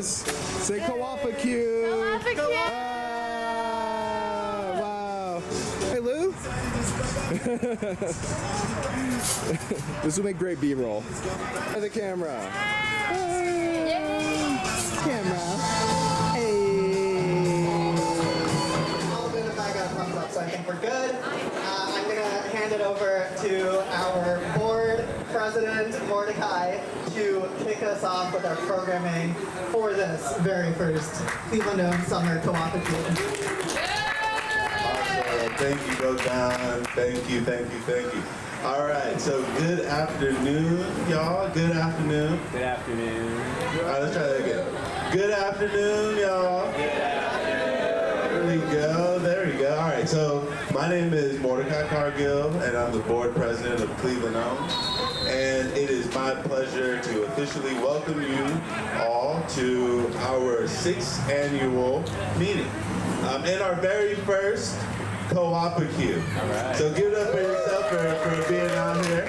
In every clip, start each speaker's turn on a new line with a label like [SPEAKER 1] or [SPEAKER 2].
[SPEAKER 1] guys. Say Cooperative. Wow. Hey, Lou. This will make great B-roll. The camera. Camera. Hey.
[SPEAKER 2] So I think we're good. I'm going to hand it over to our board president, Mordecai, to kick us off with our programming for this very first Cleveland Owns Summer Cooperative.
[SPEAKER 3] Awesome. Thank you, Bogdan. Thank you. All right, so good afternoon, y'all. Good afternoon.
[SPEAKER 4] Good afternoon.
[SPEAKER 3] All right, let's try that again. Good afternoon, y'all.
[SPEAKER 4] Good afternoon.
[SPEAKER 3] There we go. All right, so my name is Mordecai Cargill, and I'm the board president of Cleveland Owns. And it is my pleasure to officially welcome you all to our 6th annual meeting. And our very first Cooperative.
[SPEAKER 4] Right.
[SPEAKER 3] So give it up for yourself for being out here.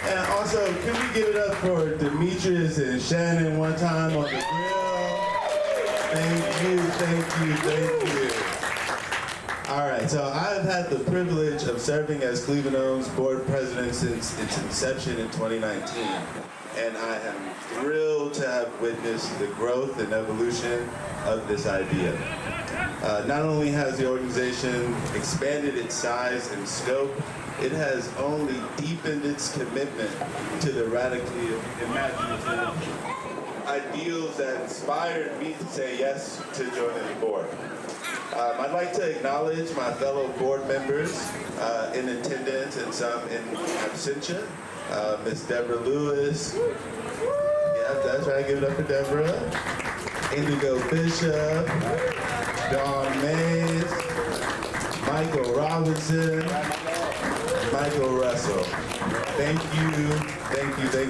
[SPEAKER 3] And also, can we give it up for Demetrius and Shannon one time on the grill? Thank you. All right, so I've had the privilege of serving as Cleveland Owns board president since its inception in 2019. And I am thrilled to have witnessed the growth and evolution of this idea. Not only has the organization expanded its size and scope, it has only deepened its commitment to the radically imaginative ideals that inspired me to say yes to joining the board. I'd like to acknowledge my fellow board members in attendance and some in absentia. Ms. Deborah Lewis. Yeah, that's right, give it up for Deborah. Indigo Bishop. Dawn Mays. Michael Robinson. Michael Russell. Thank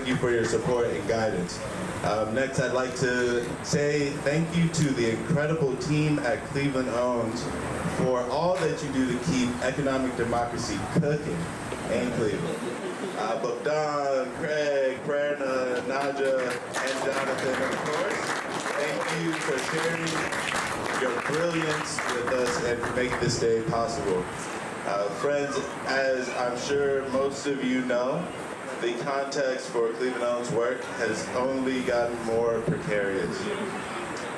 [SPEAKER 3] you for your support and guidance. Next, I'd like to say thank you to the incredible team at Cleveland Owns for all that you do to keep economic democracy cooking in Cleveland. Bogdan, Craig, Prerna, Najah, and Jonathan, of course, thank you for sharing your brilliance with us and for making this day possible. Friends, as I'm sure most of you know, the context for Cleveland Owns work has only gotten more precarious.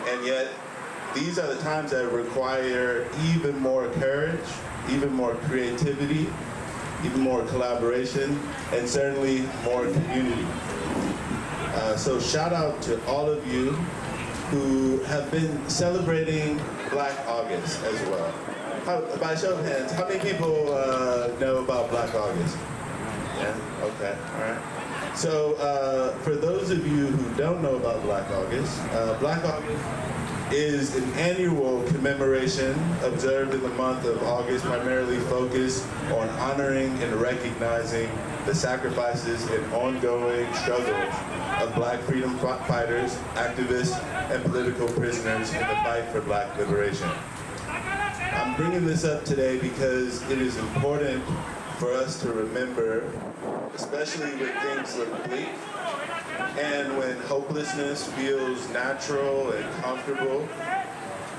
[SPEAKER 3] And yet, these are the times that require even more courage, even more creativity, even more collaboration, and certainly more community. So shout out to all of you who have been celebrating Black August as well. By show of hands, how many people know about Black August? Yeah, okay, all right. So for those of you who don't know about Black August is an annual commemoration observed in the month of August, primarily focused on honoring and recognizing the sacrifices and ongoing struggles of Black freedom fighters, activists, and political prisoners in the fight for Black liberation. I'm bringing this up today because it is important for us to remember, especially when things look bleak and when hopelessness feels natural and comfortable,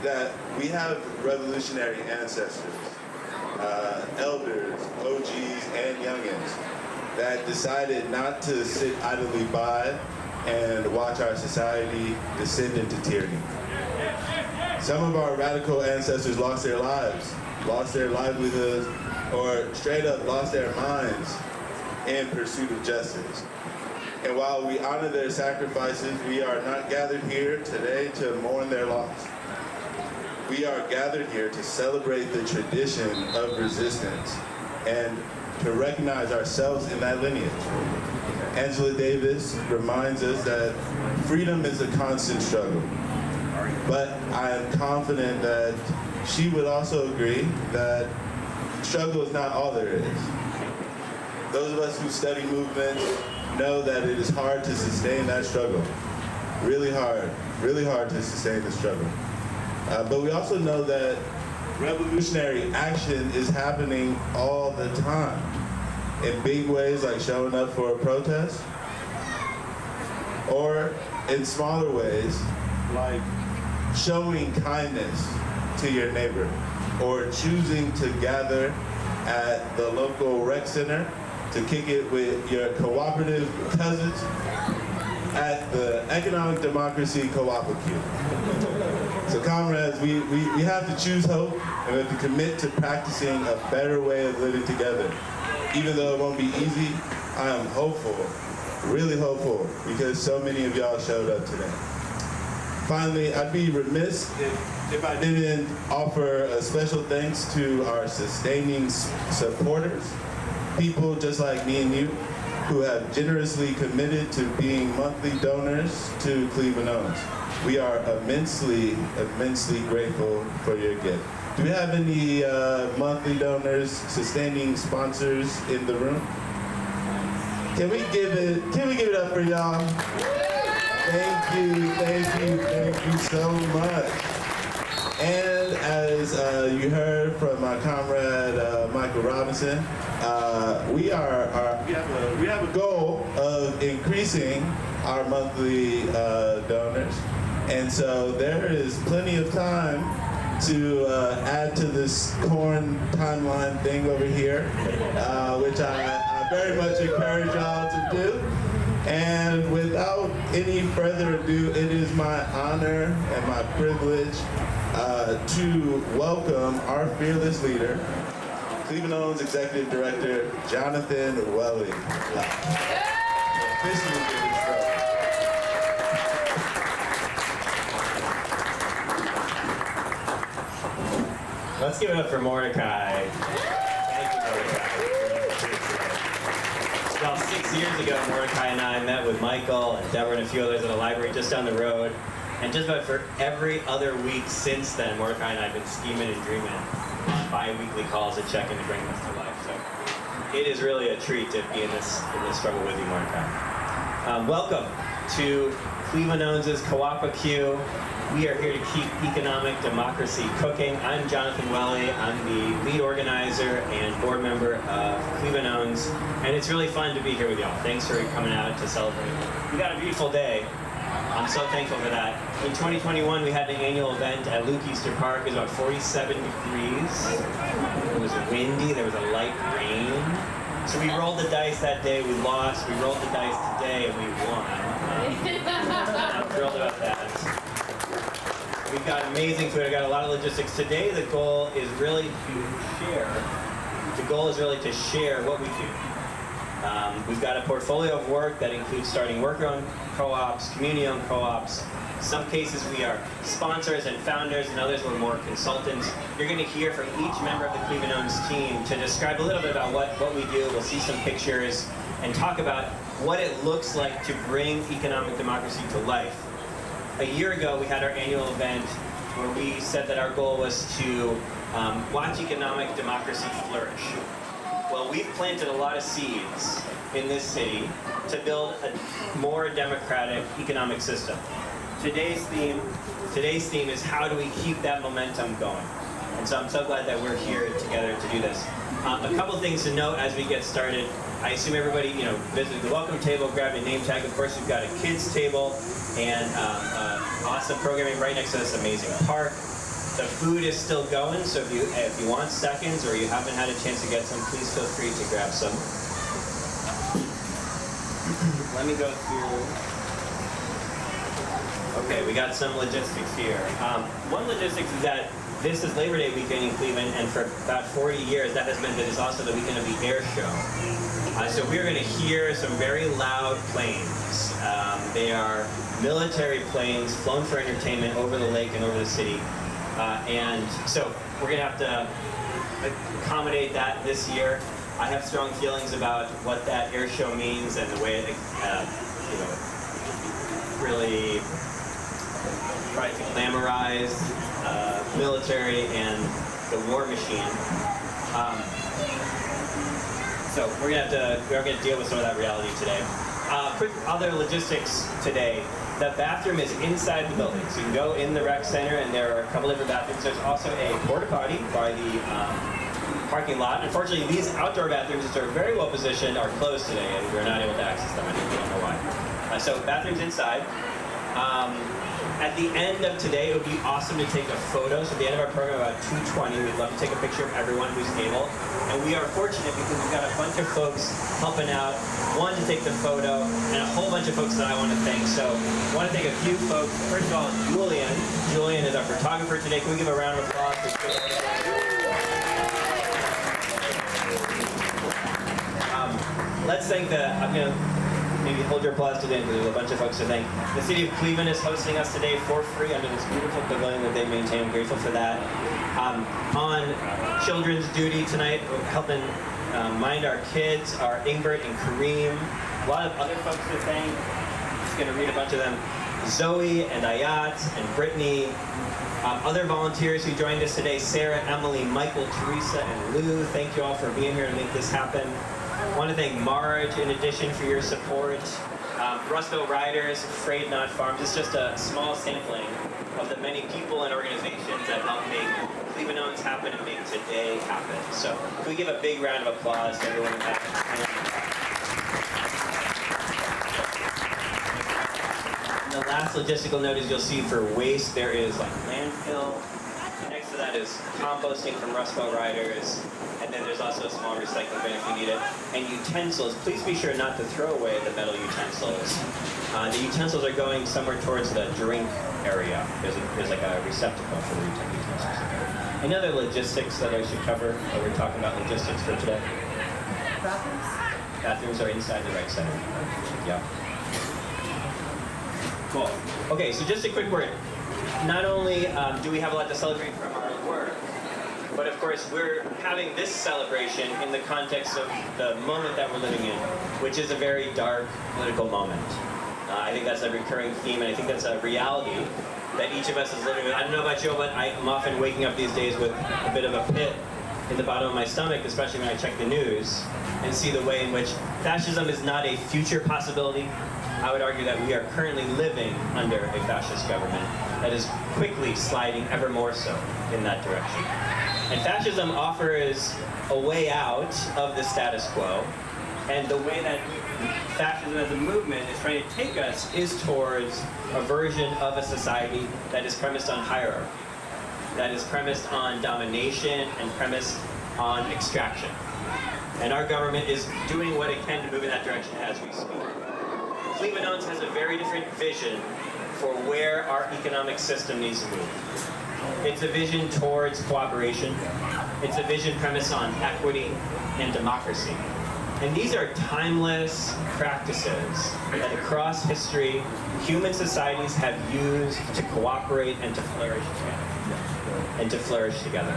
[SPEAKER 3] that we have revolutionary ancestors, elders, OGs, and youngins that decided not to sit idly by and watch our society descend into tyranny. Some of our radical ancestors lost their lives, lost their livelihoods, or straight up lost their minds in pursuit of justice. And while we honor their sacrifices, we are not gathered here today to mourn their loss. We are gathered here to celebrate the tradition of resistance and to recognize ourselves in that lineage. Angela Davis reminds us that freedom is a constant struggle. But I am confident that she would also agree that struggle is not all there is. Those of us who study movements know that it is hard to sustain that struggle. Really hard to sustain the struggle. But we also know that revolutionary action is happening all the time in big ways like showing up for a protest, or in smaller ways like showing kindness to your neighbor, or choosing to gather at the local rec center to kick it with your cooperative cousins at the Economic Democracy Cooperative. So comrades, we have to choose hope, and we have to commit to practicing a better way of living together. Even though it won't be easy, I am hopeful, really hopeful, because so many of y'all showed up today. Finally, I'd be remiss if I didn't offer a special thanks to our sustaining supporters, people just like me and you, who have generously committed to being monthly donors to Cleveland Owns. We are immensely, immensely grateful for your gift. Do we have any monthly donors, sustaining sponsors in the room? Can we give it up for y'all? Thank you so much. And as you heard from my comrade Michael Robinson, we have a goal of increasing our monthly donors, and so there is plenty of time to add to this corn timeline thing over here, which I very much encourage y'all to do. And without any further ado, it is my honor and my privilege to welcome our fearless leader, Cleveland Owns Executive Director, Jonathan Welly. Officially give it straight.
[SPEAKER 4] Let's give it up for Mordecai. Thank you, Mordecai. About 6 years ago, Mordecai and I met with Michael and Deborah and a few others at a library just down the road. And just about for every other week since then, Mordecai and I have been scheming and dreaming on bi-weekly calls to check in to bring this to life. So it is really a treat to be in this struggle with you, Mordecai. Welcome to Cleveland Owns' Cooperative. We are here to keep economic democracy cooking. I'm Jonathan Welly. I'm the lead organizer and board member of Cleveland Owns, and it's really fun to be here with y'all. Thanks for coming out to celebrate. We got a beautiful day. I'm so thankful for that. In 2021, we had an annual event at Luke Easter Park. It was about 47 degrees. It was windy. There was a light rain. So we rolled the dice that day. We lost. We rolled the dice today, and we won. I'm thrilled about that. We've got amazing food. I got a lot of logistics. Today, the goal is really to share. The goal is really to share what we do. We've got a portfolio of work that includes starting worker-owned co-ops, community-owned co-ops. In some cases, we are sponsors and founders, and others we're more consultants. You're going to hear from each member of the Cleveland Owns team to describe a little bit about what we do. We'll see some pictures and talk about what it looks like to bring economic democracy to life. A year ago, we had our annual event where we said that our goal was to watch economic democracy flourish. Well, we've planted a lot of seeds in this city to build a more democratic economic system. Today's theme is how do we keep that momentum going? And so I'm so glad that we're here together to do this. A couple things to note as we get started. I assume everybody, visited the welcome table, grabbed a name tag. Of course, we've got a kids table and awesome programming right next to this amazing park. The food is still going, so if you want seconds or you haven't had a chance to get some, please feel free to grab some. Let me go through. Okay, we got some logistics here. One logistics is that this is Labor Day weekend in Cleveland, and for about 40 years, that has meant that it's also the weekend of the air show. So we're going to hear some very loud planes. They are military planes flown for entertainment over the lake and over the city. And so we're going to have to accommodate that this year. I have strong feelings about what that air show means and the way it, really tries to glamorize military and the war machine. So we're going to deal with some of that reality today. Quick other logistics today. The bathroom is inside the building, so you can go in the rec center, and there are a couple different bathrooms. There's also a porta potty by the parking lot. Unfortunately, these outdoor bathrooms, which are very well positioned, are closed today, and we're not able to access them. I don't know why. So bathrooms inside. At the end of today, it would be awesome to take a photo. So at the end of our program, about 2:20, we'd love to take a picture of everyone who's able. And we are fortunate because we've got a bunch of folks helping out, one to take the photo, and a whole bunch of folks that I want to thank. So I want to thank a few folks. First of all, Julian. Julian is our photographer today. Can we give a round of applause for Julian? Let's thank I'm going to maybe hold your applause today because there's a bunch of folks to thank. The city of Cleveland is hosting us today for free under this beautiful pavilion that they maintain. I'm grateful for that. On children's duty tonight, we're helping mind our kids are Ingbert and Kareem. A lot of other folks to thank. I'm just going to read a bunch of them. Zoe and Ayat and Brittany. Other volunteers who joined us today, Sarah, Emily, Michael, Teresa, and Lou. Thank you all for being here to make this happen. I want to thank Marge, in addition, for your support. Rusto Riders, Afraid Not Farms. It's just a small sampling of the many people and organizations that help make Cleveland Owns happen and make today happen. So can we give a big round of applause to everyone that And the last logistical note is you'll see for waste, there is like landfill. Next to that is composting from Rusto Riders. And then there's also a small recycling bin if you need it. And utensils, please be sure not to throw away the metal utensils. The utensils are going somewhere towards the drink area. There's like a receptacle for the utensils. Any other logistics that I should cover? We're talking about logistics for today.
[SPEAKER 2] Bathrooms?
[SPEAKER 4] Bathrooms are inside the rec center. Yeah. Cool. Okay, so just a quick word. Not only do we have a lot to celebrate from our work, but of course, we're having this celebration in the context of the moment that we're living in, which is a very dark political moment. I think that's a recurring theme, and I think that's a reality that each of us is living with. I don't know about you, but I'm often waking up these days with a bit of a pit in the bottom of my stomach, especially when I check the news and see the way in which fascism is not a future possibility. I would argue that we are currently living under a fascist government that is quickly sliding ever more so in that direction. And fascism offers a way out of the status quo, and the way that fascism as a movement is trying to take us is towards a version of a society that is premised on hierarchy, that is premised on domination and premised on extraction. And our government is doing what it can to move in that direction as we speak. Cleveland Owns has a very different vision for where our economic system needs to move. It's a vision towards cooperation. It's a vision premised on equity and democracy. And these are timeless practices that across history, human societies have used to cooperate and to flourish together.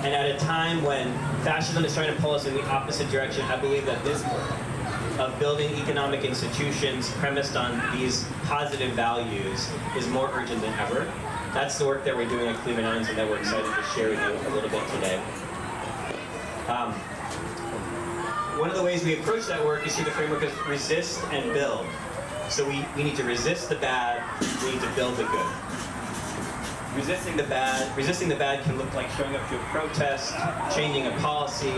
[SPEAKER 4] And at a time when fascism is trying to pull us in the opposite direction, I believe that this work of building economic institutions premised on these positive values is more urgent than ever. That's the work that we're doing at Cleveland Owns and that we're excited to share with you a little bit today. One of the ways we approach that work is through the framework of resist and build. So we need to resist the bad, we need to build the good. Resisting the bad can look like showing up to a protest, changing a policy,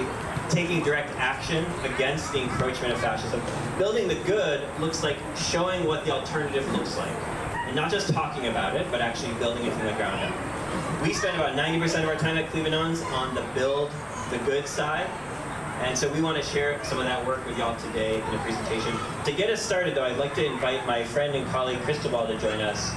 [SPEAKER 4] taking direct action against the encroachment of fascism. Building the good looks like showing what the alternative looks like. And not just talking about it, but actually building it from the ground up. We spend about 90% of our time at Cleveland Owns on the build the good side. And so we want to share some of that work with y'all today in a presentation. To get us started though, I'd like to invite my friend and colleague Cristobal to join us.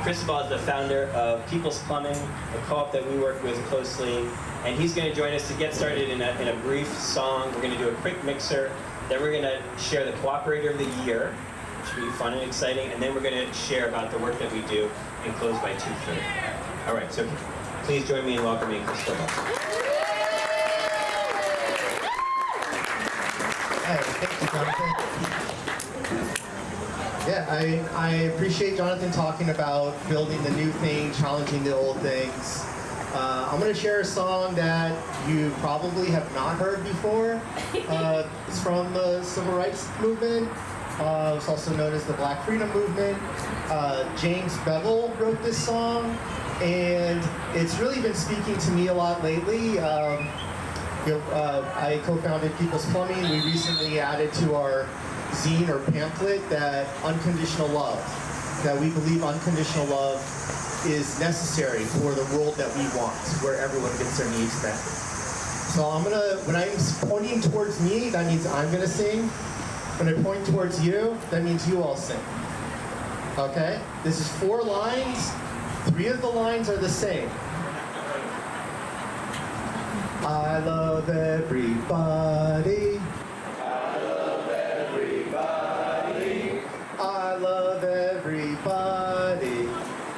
[SPEAKER 4] Cristobal is the founder of People's Plumbing, a co-op that we work with closely. And he's going to join us to get started in a brief song. We're going to do a quick mixer. Then we're going to share the Cooperator of the Year, which will be fun and exciting. And then we're going to share about the work that we do and close by 2:30. All right, so please join me in welcoming Cristobal.
[SPEAKER 2] Hey, thank you, Jonathan. Yeah, I appreciate Jonathan talking about building the new thing, challenging the old things. I'm going to share a song that you probably have not heard before. It's from the Civil Rights Movement. It's also known as the Black Freedom Movement. James Bevel wrote this song, and it's really been speaking to me a lot lately. I co-founded People's Plumbing. We recently added to our zine or pamphlet that unconditional love. that we believe unconditional love is necessary for the world that we want, where everyone gets their needs met. So when I'm pointing towards me, that means I'm gonna sing. When I point towards you, that means you all sing. Okay? This is 4 lines. 3 of the lines are the same. I love everybody. I love everybody. I love everybody.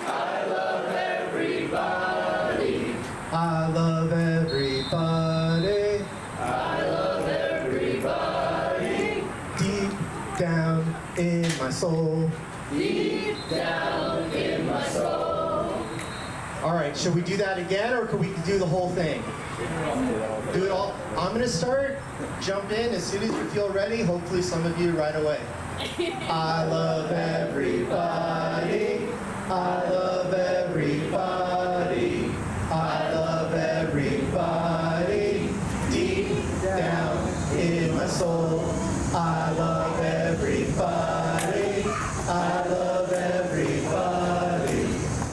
[SPEAKER 2] I love everybody. I love everybody. I love everybody. Deep down in my soul. Deep down in my soul. All right, should we do that again, or could we do the whole thing? Do it all. I'm gonna start. Jump in as soon as you feel ready. Hopefully some of you right away. I love everybody. I love everybody. I love everybody. Deep down in my soul. I love everybody. I love everybody.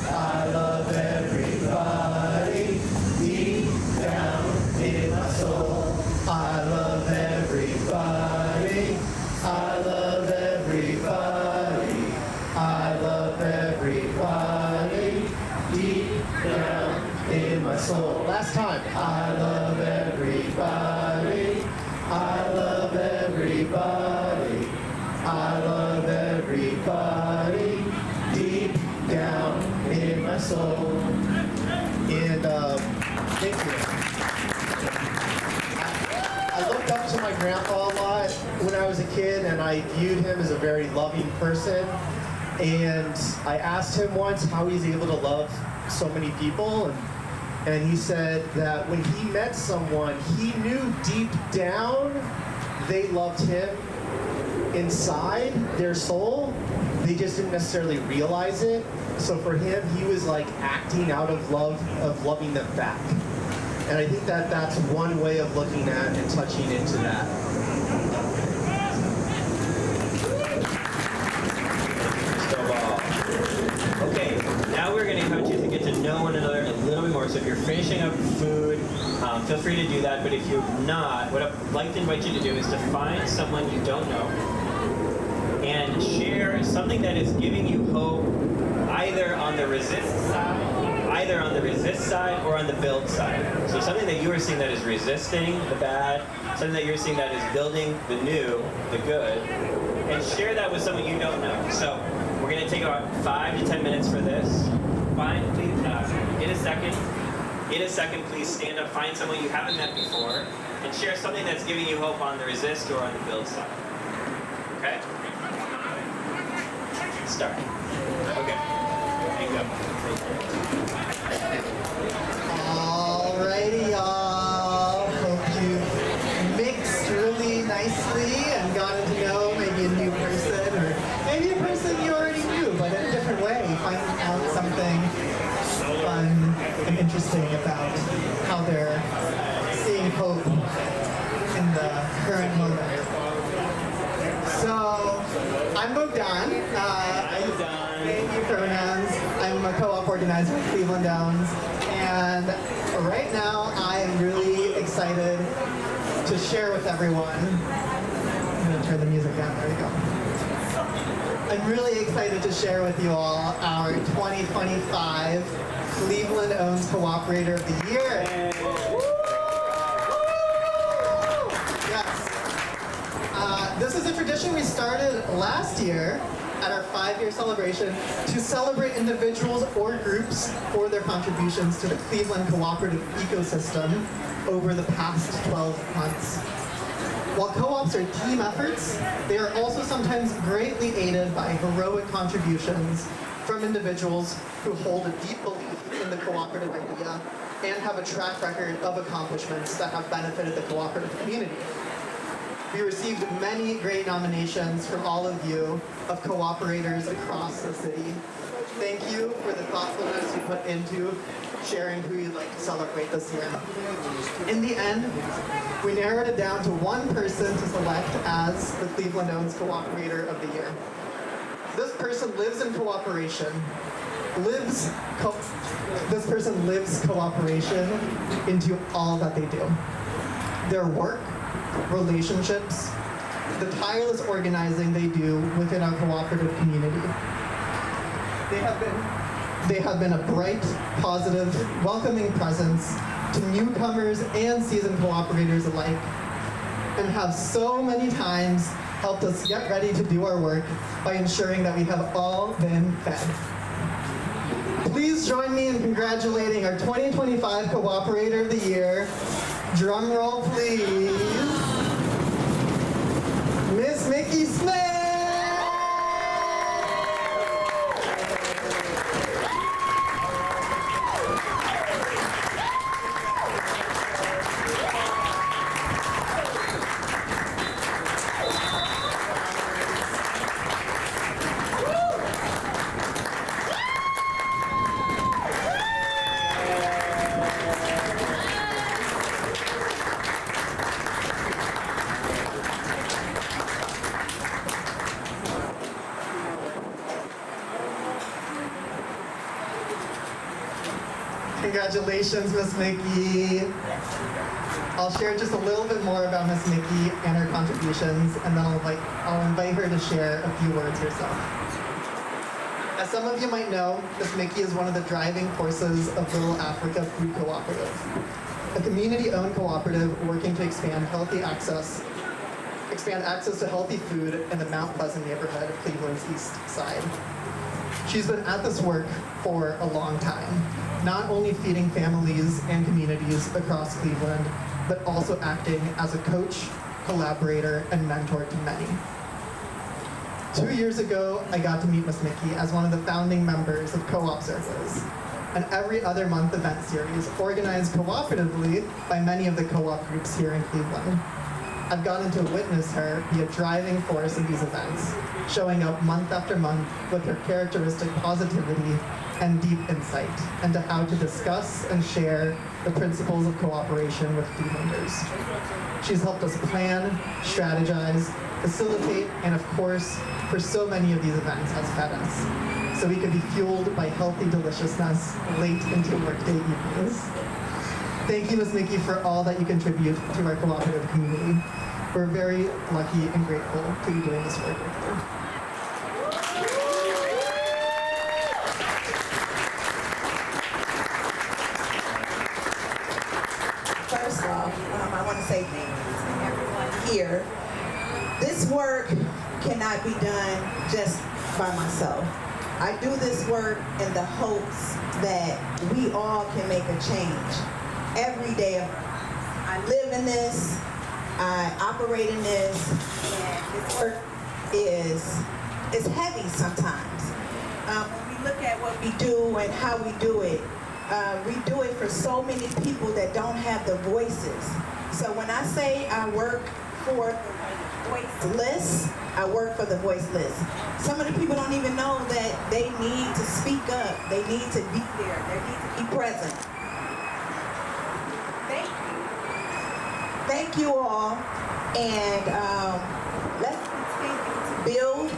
[SPEAKER 2] I love everybody. Deep down in my soul. I love everybody. I love everybody. I love everybody. Deep down in my soul. Last time. I love everybody. I love everybody. I love everybody. Deep down in my soul. And thank you. I looked up to my grandpa a lot when I was a kid, and I viewed him as a very loving person. And I asked him once how he's able to love so many people, and he said that when he met someone, he knew deep down they loved him inside their soul. They just didn't necessarily realize it. So for him, he was like acting out of love, of loving them back. And I think that that's one way of looking at and touching into that.
[SPEAKER 4] Cristobal. Okay, now we're going to encourage you to get to know one another a little bit more. So if you're finishing up food, feel free to do that. But if you're not, what I'd like to invite you to do is to find someone you don't know and share something that is giving you hope, either on the resist side or on the build side. So something that you are seeing that is resisting the bad, something that you're seeing that is building the new, the good, and share that with someone you don't know. So we're going to take about 5 to 10 minutes for this. Please, in a second, please stand up, find someone you haven't met before, and share something that's giving you hope on the resist or on the build side. Okay? Start. Okay. Thank you.
[SPEAKER 2] Alrighty, y'all. Hope you mixed really nicely and gotten to know maybe a new person, or maybe a person you already knew, but in a different way. Finding out something fun and interesting about how they're seeing hope in the current moment. So, I'm Bogdan. Thank you, pronouns. I'm a co-op organizer at Cleveland Owns, and right now I am really excited to share with everyone. I'm going to turn the music down. There we go. I'm really excited to share with you all our 2025 Cleveland Owns Cooperator of the Year. Yes. This is a tradition we started last year at our 5-year celebration to celebrate individuals or groups for their contributions to the Cleveland cooperative ecosystem over the past 12 months. While co-ops are team efforts, they are also sometimes greatly aided by heroic contributions from individuals who hold a deep belief in the cooperative idea and have a track record of accomplishments that have benefited the cooperative community. We received many great nominations from all of you of cooperators across the city. Thank you for the thoughtfulness you put into sharing who you'd like to celebrate this year. In the end, we narrowed it down to one person to select as the Cleveland Owns Cooperator of the Year. This person lives in cooperation. This person lives cooperation into all that they do. Their work, relationships, the tireless organizing they do within our cooperative community. They have been a bright, positive, welcoming presence to newcomers and seasoned cooperators alike, and have so many times helped us get ready to do our work by ensuring that we have all been fed. Please join me in congratulating our 2025 Cooperator of the Year. Drum roll, please. Miss Mikki Smith! Congratulations, Miss Mikki. I'll share just a little bit more about Miss Mikki and her contributions, and then I'll invite her to share a few words herself. As some of you might know, Miss Mikki is one of the driving forces of Little Africa Food Cooperative, a community-owned cooperative working to expand access to healthy food in the Mount Pleasant neighborhood of Cleveland's East Side. She's been at this work for a long time, not only feeding families and communities across Cleveland, but also acting as a coach, collaborator, and mentor to many. 2 years ago, I got to meet Miss Mikki as one of the founding members of Co-op Circles, an every other month event series organized cooperatively by many of the co-op groups here in Cleveland. I've gotten to witness her be a driving force in these events, showing up month after month with her characteristic positivity and deep insight into how to discuss and share the principles of cooperation with Clevelanders. She's helped us plan, strategize, facilitate, and of course, for so many of these events has fed us, so we could be fueled by healthy deliciousness late into workday evenings. Thank you, Ms. Mikki, for all that you contribute to our cooperative community. We're very lucky and grateful to be doing this work with you.
[SPEAKER 5] First off, I want to say thank you to everyone here. This work cannot be done just by myself. I do this work in the hopes that we all can make a change every day of our lives. I live in this, I operate in this, and this work is heavy sometimes. When we look at what we do and how we do it for so many people that don't have the voices. So when I say I work for the voiceless, I work for the voiceless. Some of the people don't even know that they need to speak up, they need to be there, they need to be present. Thank you all, and let's continue to build,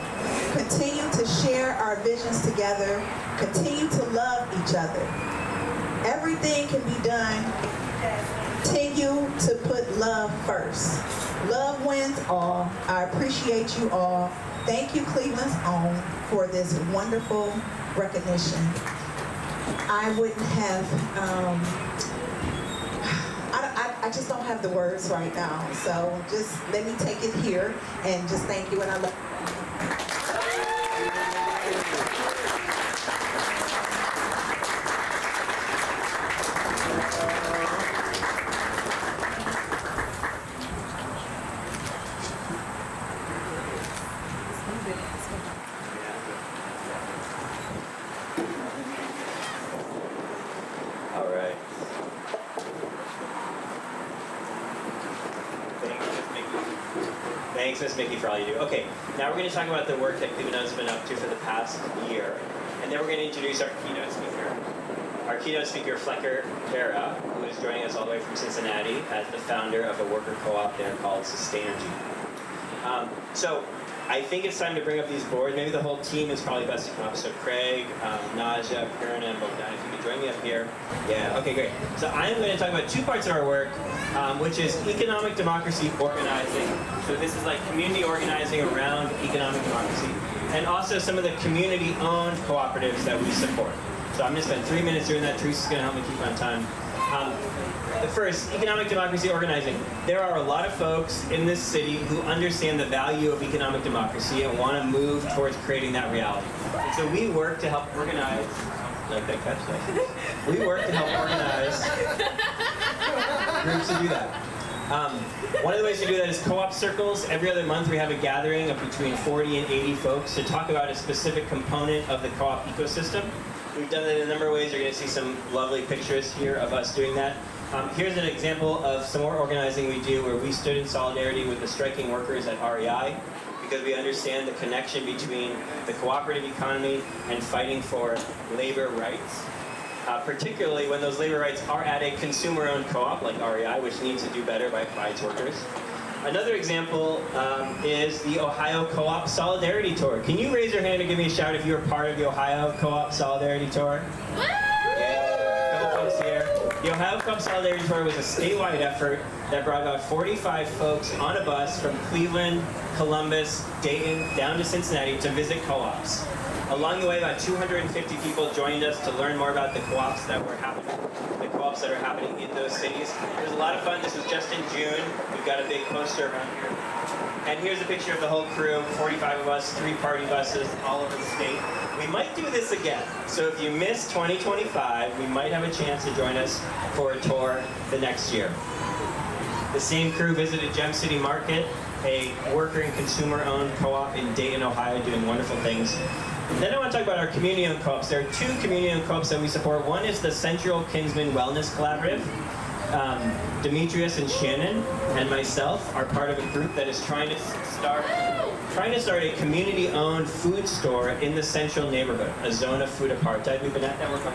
[SPEAKER 5] continue to share our visions together, continue to love each other. Everything can be done if we just continue to put love first. Love wins all. I appreciate you all. Thank you, Cleveland's Own, for this wonderful recognition. I wouldn't have, I just don't have the words right now. So just let me take it here and just thank you, and I love you.
[SPEAKER 4] All right. Thanks, Ms. Mikki, for all you do. Okay, now we're going to talk about the work that Cleveland Owns has been up to for the past year, and then we're going to introduce our keynote speaker. Our keynote speaker, Flequer Vera, who is joining us all the way from Cincinnati as the founder of a worker co-op there called Sustainer. So I think it's time to bring up these boards. Maybe the whole team is probably best to come up. So Craig, Najah, prerna, and Bogdan, if you could join me up here. Yeah, okay, great. So I'm going to talk about two parts of our work, which is economic democracy organizing. So this is like community organizing around economic democracy. And also some of the community-owned cooperatives that we support. So I'm going to spend 3 minutes doing that. Teresa's going to help me keep on time. The first, economic democracy organizing. There are a lot of folks in this city who understand the value of economic democracy and want to move towards creating that reality. And so we work to help organize, like that catch, we work to help organize groups to do that. One of the ways to do that is co-op circles. Every other month we have a gathering of between 40 and 80 folks to talk about a specific component of the co-op ecosystem. We've done it in a number of ways. You're going to see some lovely pictures here of us doing that. Here's an example of some more organizing we do where we stood in solidarity with the striking workers at REI because we understand the connection between the cooperative economy and fighting for labor rights, particularly when those labor rights are at a consumer-owned co-op like REI, which needs to do better by its workers. Another example is the Ohio Co-op Solidarity Tour. Can you raise your hand and give me a shout if you were part of the Ohio Co-op Solidarity Tour? Yeah, a couple folks here. The Ohio Co-op Solidarity Tour was a statewide effort that brought about 45 folks on a bus from Cleveland, Columbus, Dayton, down to Cincinnati to visit co-ops. Along the way, about 250 people joined us to learn more about the co-ops that were happening, the co-ops that are happening in those cities. It was a lot of fun. This was just in June. We've got a big poster around here. And here's a picture of the whole crew, 45 of us, 3 party buses all over the state. We might do this again. So if you missed 2025, we might have a chance to join us for a tour the next year. The same crew visited Gem City Market, a worker and consumer-owned co-op in Dayton, Ohio, doing wonderful things. Then I want to talk about our community-owned co-ops. There are 2 community-owned co-ops that we support. One is the Central Kinsman Wellness Collaborative. Demetrius and Shannon and myself are part of a group that is trying to start a community-owned food store in the Central neighborhood, a zone of food apartheid. We've been at that work a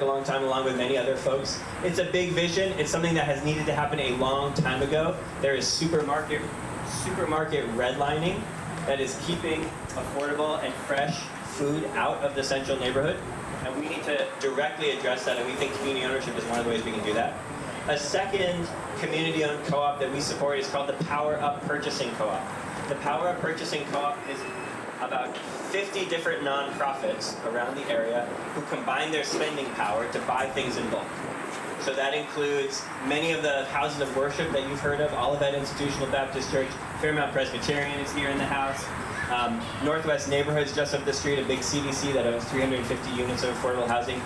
[SPEAKER 4] long time. Along with many other folks. It's a big vision. It's something that has needed to happen a long time ago. There is supermarket redlining that is keeping affordable and fresh food out of the Central neighborhood. And we need to directly address that, and we think community ownership is one of the ways we can do that. A second community-owned co-op that we support is called the Power Up Purchasing Co-op. The Power Up Purchasing Co-op is about 50 different nonprofits around the area who combine their spending power to buy things in bulk. So that includes many of the houses of worship that you've heard of, Olivet Institutional Baptist Church, Fairmount Presbyterian is here in the house, Northwest Neighborhoods just up the street, a big CDC that owns 350 units of affordable housing.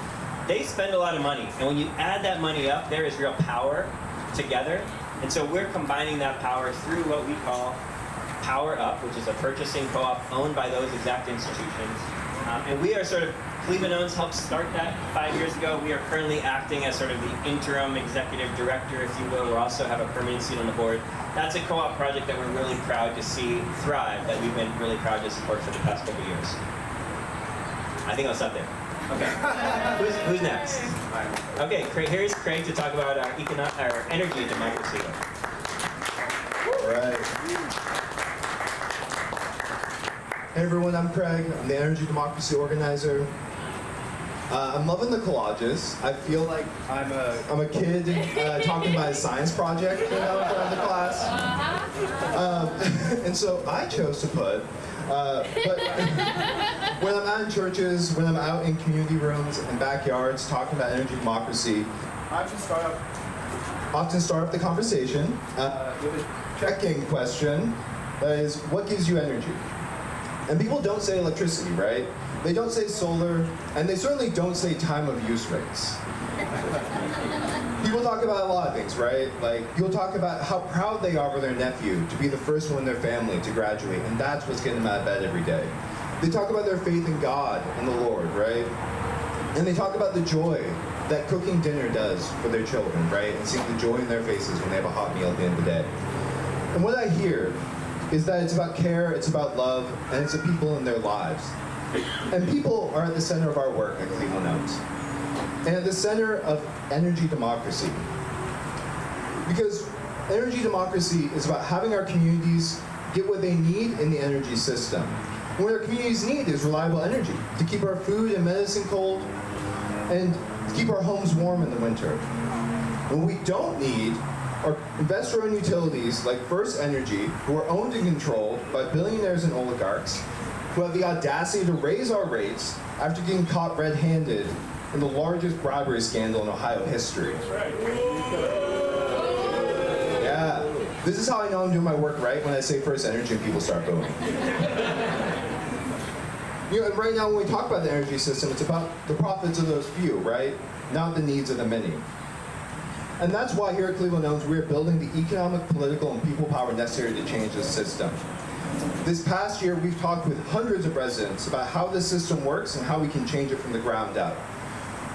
[SPEAKER 4] They spend a lot of money, and when you add that money up, there is real power together. And so we're combining that power through what we call Power Up, which is a purchasing co-op owned by those exact institutions. And we are sort of, Cleveland Owns helped start that 5 years ago. We are currently acting as sort of the interim executive director, if you will. We also have a permanent seat on the board. That's a co-op project that we're really proud to see thrive, that we've been really proud to support for the past couple years. I think I'll stop there. Okay. Who's next? Okay, here's Craig to talk about our energy democracy.
[SPEAKER 6] All right. Hey everyone, I'm Craig. I'm the Energy Democracy Organizer. I'm loving the collages. I feel like I'm a kid talking about a science project, in front of the class. And so I chose to put, but when I'm out in churches, when I'm out in community rooms and backyards talking about energy democracy, I often start up the conversation with a check-in question that is, what gives you energy? And people don't say electricity, right? They don't say solar, and they certainly don't say time of use rates. People talk about a lot of things, right? Like, people talk about how proud they are for their nephew to be the first one in their family to graduate, and that's what's getting them out of bed every day. They talk about their faith in God and the Lord, right? And they talk about the joy that cooking dinner does for their children, right? And seeing the joy in their faces when they have a hot meal at the end of the day. And what I hear is that it's about care, it's about love, and it's the people in their lives. And people are at the center of our work at Cleveland Owns. And at the center of energy democracy. Because energy democracy is about having our communities get what they need in the energy system. And what our communities need is reliable energy to keep our food and medicine cold and to keep our homes warm in the winter. What we don't need are investor-owned utilities like First Energy, who are owned and controlled by billionaires and oligarchs, who have the audacity to raise our rates after getting caught red-handed in the largest bribery scandal in Ohio history. Yeah, this is how I know I'm doing my work right, when I say First Energy and people start booing. You know, and right now when we talk about the energy system, it's about the profits of those few, right? Not the needs of the many. And that's why here at Cleveland Owns, we are building the economic, political, and people power necessary to change this system. This past year, we've talked with hundreds of residents about how this system works and how we can change it from the ground up.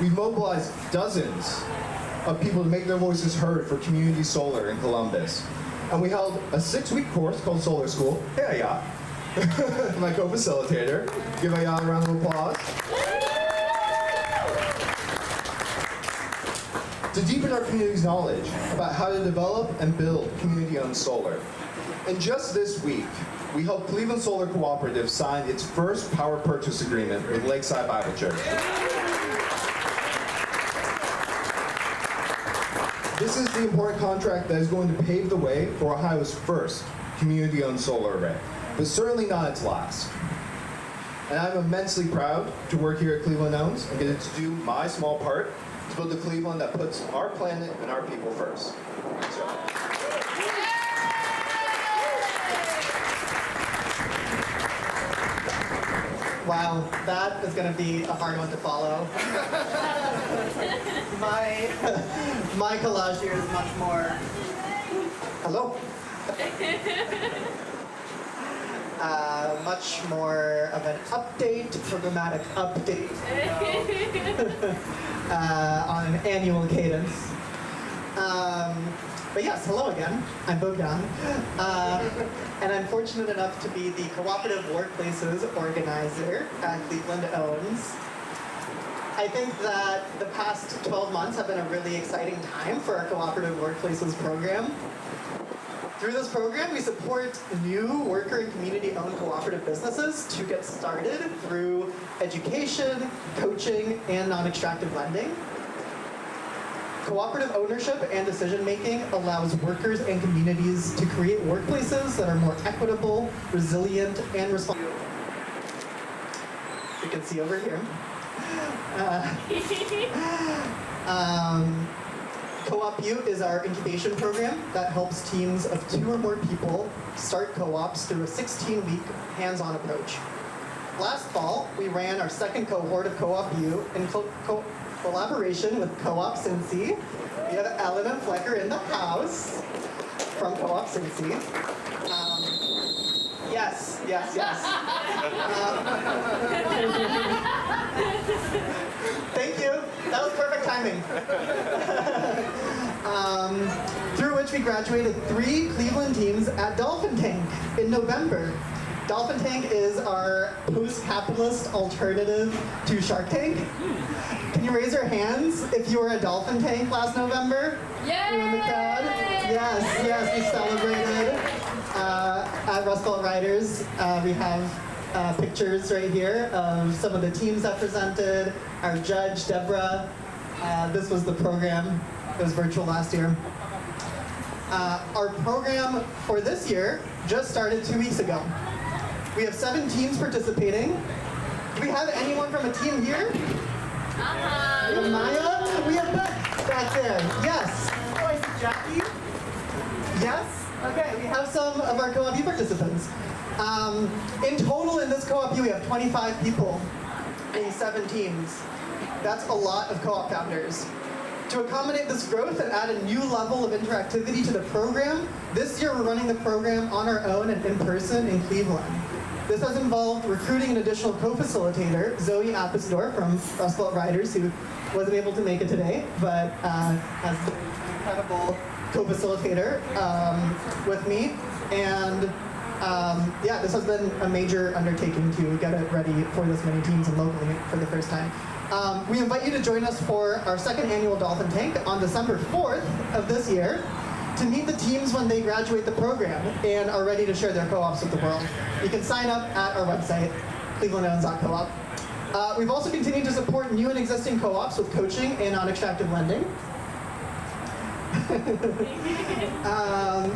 [SPEAKER 6] We've mobilized dozens of people to make their voices heard for community solar in Columbus. And we held a 6-week course called Solar School. Hey, Ayah, my co-facilitator. Give Ayah a round of applause. To deepen our community's knowledge about how to develop and build community-owned solar. And just this week, we helped Cleveland Solar Cooperative sign its first power purchase agreement with Lakeside Bible Church. This is the important contract that is going to pave the way for Ohio's first community-owned solar array, but certainly not its last. And I'm immensely proud to work here at Cleveland Owns and get to do my small part to build a Cleveland that puts our planet and our people first. So.
[SPEAKER 2] Wow, that is going to be a hard one to follow. My collage here is much more. Hello. Much more of an update, programmatic update, on an annual cadence. But yes, hello again. I'm Bogdan. And I'm fortunate enough to be the Cooperative Workplaces Organizer at Cleveland Owns. I think that the past 12 months have been a really exciting time for our Cooperative Workplaces program. Through this program, we support new worker and community-owned cooperative businesses to get started through education, coaching, and non-extractive lending. Cooperative ownership and decision-making allows workers and communities to create workplaces that are more equitable, resilient, and responsible. You can see over here. Co-op U is our incubation program that helps teams of 2 or more people start co-ops through a 16-week hands-on approach. Last fall, we ran our second cohort of Co-op U in collaboration with Co-op Emcees. We have Ellen and Flequer in the house from Co-op Emcees. Yes. Thank you. That was perfect timing. Through which we graduated 3 Cleveland teams at Dolphin Tank in November. Dolphin Tank is our post-capitalist alternative to Shark Tank. Can you raise your hands if you were at Dolphin Tank last November? Yay! You in the crowd? Yes, we celebrated. At Rust Belt Riders, we have pictures right here of some of the teams that presented, our judge, Deborah. This was the program. It was virtual last year. Our program for this year just started 2 weeks ago. We have 7 teams participating. Do we have anyone from a team here? We have Najah. We have Beth back there. Yes. Oh, I see Jackie. Yes. Okay, we have some of our Co-op U participants. In total in this Co-op U, we have 25 people in 7 teams. That's a lot of co-op founders. To accommodate this growth and add a new level of interactivity to the program, this year we're running the program on our own and in person in Cleveland. This has involved recruiting an additional co-facilitator, Zoe Appisdorf from Rust Belt Riders, who wasn't able to make it today, but has an incredible co-facilitator with me. And yeah, this has been a major undertaking to get it ready for this many teams and locally for the first time. We invite you to join us for our second annual Dolphin Tank on December 4th of this year. to meet the teams when they graduate the program and are ready to share their co-ops with the world. You can sign up at our website, clevelandowns.coop. We've also continued to support new and existing co-ops with coaching and non-extractive lending.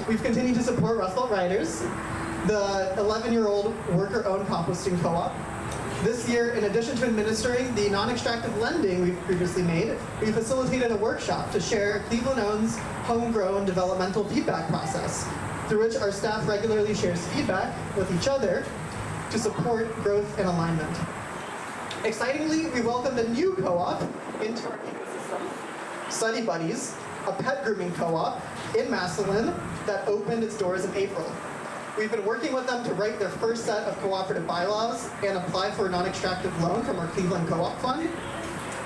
[SPEAKER 2] We've continued to support Rust Belt Riders, the 11-year-old worker-owned composting co-op. This year, in addition to administering the non-extractive lending we've previously made, we facilitated a workshop to share Cleveland Owns' homegrown developmental feedback process, through which our staff regularly shares feedback with each other to support growth and alignment. Excitingly, we welcomed a new co-op into our ecosystem, Study Buddies, a pet grooming co-op in Massillon that opened its doors in April. We've been working with them to write their first set of cooperative bylaws and apply for a non-extractive loan from our Cleveland Co-op Fund.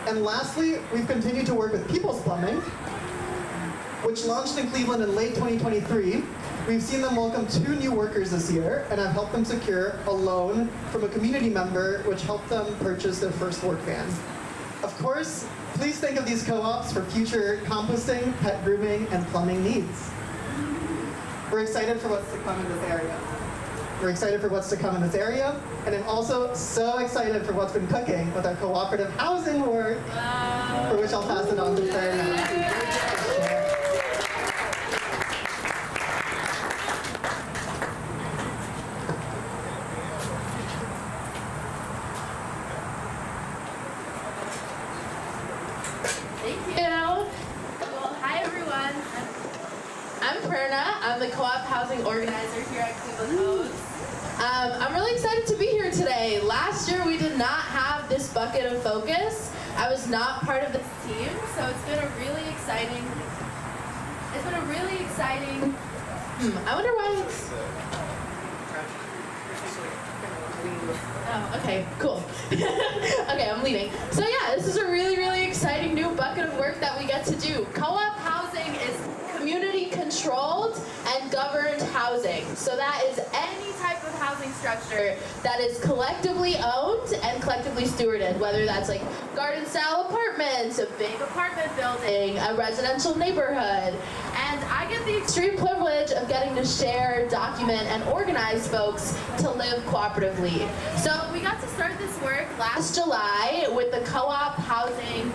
[SPEAKER 2] And lastly, we've continued to work with People's Plumbing, which launched in Cleveland in late 2023. We've seen them welcome 2 new workers this year, and I've helped them secure a loan from a community member, which helped them purchase their first work van. Of course, please think of these co-ops for future composting, pet grooming, and plumbing needs. We're excited for what's to come in this area. And I'm also so excited for what's been cooking with our cooperative housing work, for which I'll pass it on to prerna.
[SPEAKER 7] I'm the co-op housing organizer here at Cleveland Owns. I'm really excited to be here today. Last year we did not have this bucket of focus. I was not part of this team, so it's been a really exciting, I wonder why it's, oh, okay, cool. Okay, I'm leaving. So yeah, this is a really, really exciting new bucket of work that we get to do. Co-op housing is community controlled and governed housing. So that is any type of housing structure that is collectively owned and collectively stewarded, whether that's like garden style apartments, a big apartment building, a residential neighborhood. And I get the extreme privilege of getting to share, document, and organize folks to live cooperatively. So we got to start this work last July with the co-op housing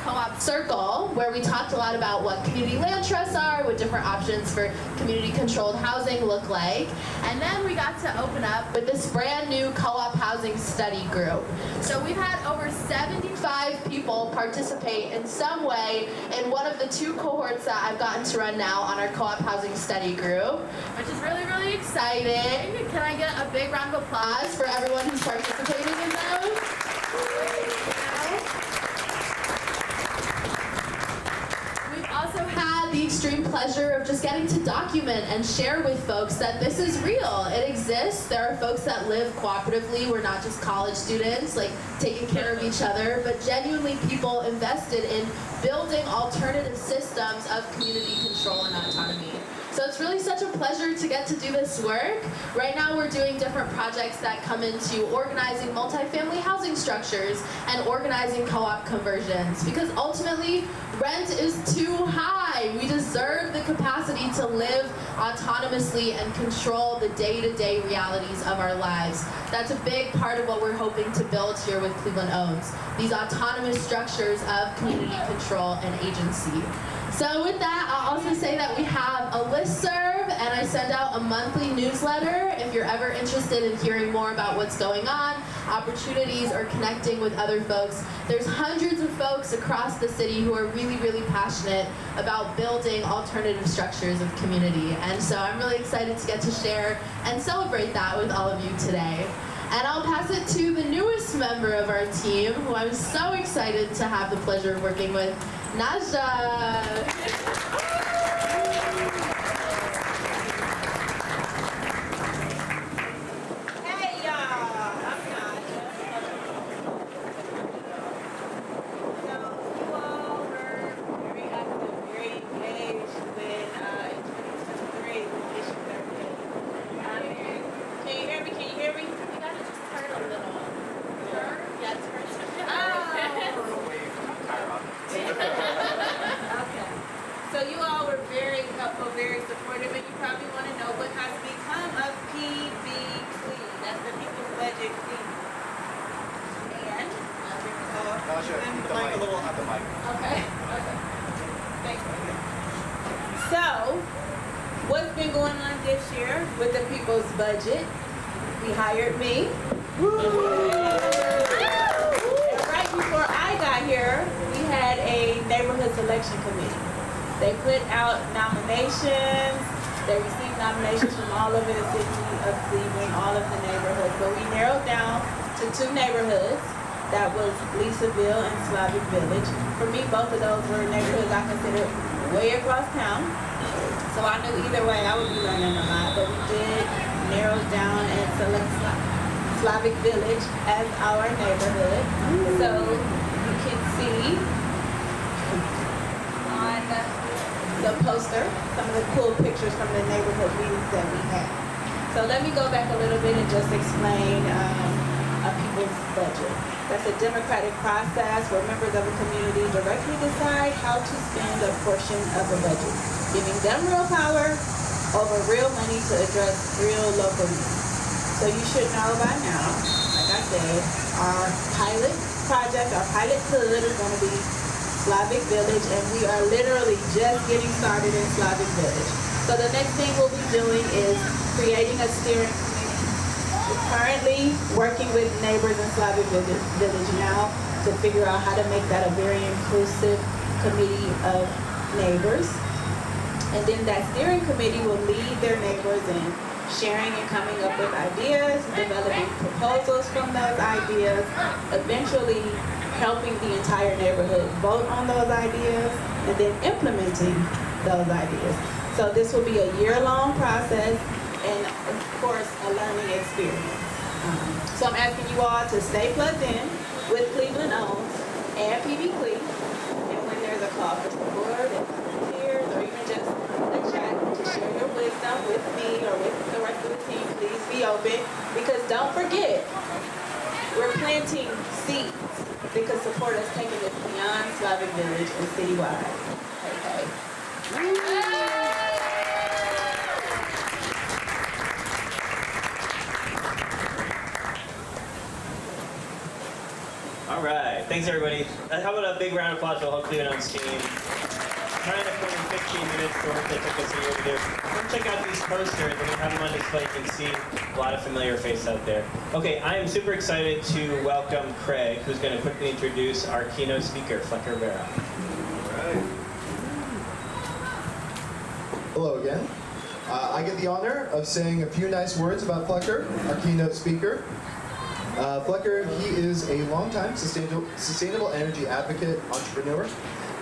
[SPEAKER 7] co-op circle, where we talked a lot about what community land trusts are, what different options for community controlled housing look like. And then we got to open up with this brand new co-op housing study group. So we've had over 75 people participate in some way in one of the 2 cohorts that I've gotten to run now on our co-op housing study group, which is really, really exciting. Can I get a big round of applause for everyone who's participating in those? Also had the extreme pleasure of just getting to document and share with folks that this is real. It exists. There are folks that live cooperatively. We're not just college students, like taking care of each other, but genuinely people invested in building alternative systems of community control and autonomy. So it's really such a pleasure to get to do this work. Right now we're doing different projects that come into organizing multifamily housing structures and organizing co-op conversions, because ultimately rent is too high. We deserve the capacity to live autonomously and control the day-to-day realities of our lives. That's a big part of what we're hoping to build here with Cleveland Owns, these autonomous structures of community control and agency. So with that, I'll also say that we have a listserv, and I send out a monthly newsletter if you're ever interested in hearing more about what's going on, opportunities, or connecting with other folks. There's hundreds of folks across the city who are really, really passionate about building alternative structures of community. And so I'm really excited to get to share and celebrate that with all of you today. And I'll pass it to the newest member of our team, who I'm so excited to have the pleasure of working with, Najah.
[SPEAKER 8] Hey y'all, I'm Najah. So you all were very active, very engaged when in 2023 with issue 13. Can you hear me? Can you hear me?
[SPEAKER 7] You gotta just turn a little. Turn? Yeah, turn.
[SPEAKER 8] Okay. So you all
[SPEAKER 6] have the mic.
[SPEAKER 8] Okay. Thank you. So, what's been going on this year with the people's budget? He hired me. And right before I got here, we had a neighborhood selection committee. They put out nominations. They received nominations from all over the city of Cleveland, all of the neighborhoods. But we narrowed down to 2 neighborhoods. That was Lisaville and Slavic Village. For me, both of those were neighborhoods I considered way across town. So I knew either way I would be learning a lot. But we did narrow down and select Slavic Village as our neighborhood. So you can see on the poster some of the cool pictures from the neighborhood meetings that we had. So let me go back a little bit and just explain a people's budget. That's a democratic process where members of a community directly decide how to spend a portion of a budget, giving them real power over real money to address real local needs. So you should know by now, like I said, our pilot project, our pilot hood is going to be Slavic Village, and we are literally just getting started in Slavic Village. So the next thing we'll be doing is creating a steering committee. We're currently working with neighbors in Slavic Village now to figure out how to make that a very inclusive committee of neighbors. And then that steering committee will lead their neighbors in sharing and coming up with ideas, developing proposals from those ideas, eventually helping the entire neighborhood vote on those ideas, and then implementing those ideas. So this will be a year-long process and, of course, a learning experience. So I'm asking you all to stay plugged in with Cleveland Owns and PB CLE, and when there's a call for support and volunteers or even just a chat to share your wisdom with me or with the rest of the team, please be open, because don't forget, we're planting seeds that could support us taking this beyond Slavic Village and citywide. Okay.
[SPEAKER 4] All right, thanks everybody. How about a big round of applause for the whole Cleveland Owns team? Trying to put in 15 minutes for what they took us here to do. Come check out these posters. When you have them on display, you can see a lot of familiar faces out there. Okay, I am super excited to welcome Craig, who's going to quickly introduce our keynote speaker, Flequer Vera.
[SPEAKER 6] All right. Hello again. I get the honor of saying a few nice words about Flequer, our keynote speaker. Flequer, he is a longtime sustainable energy advocate, entrepreneur,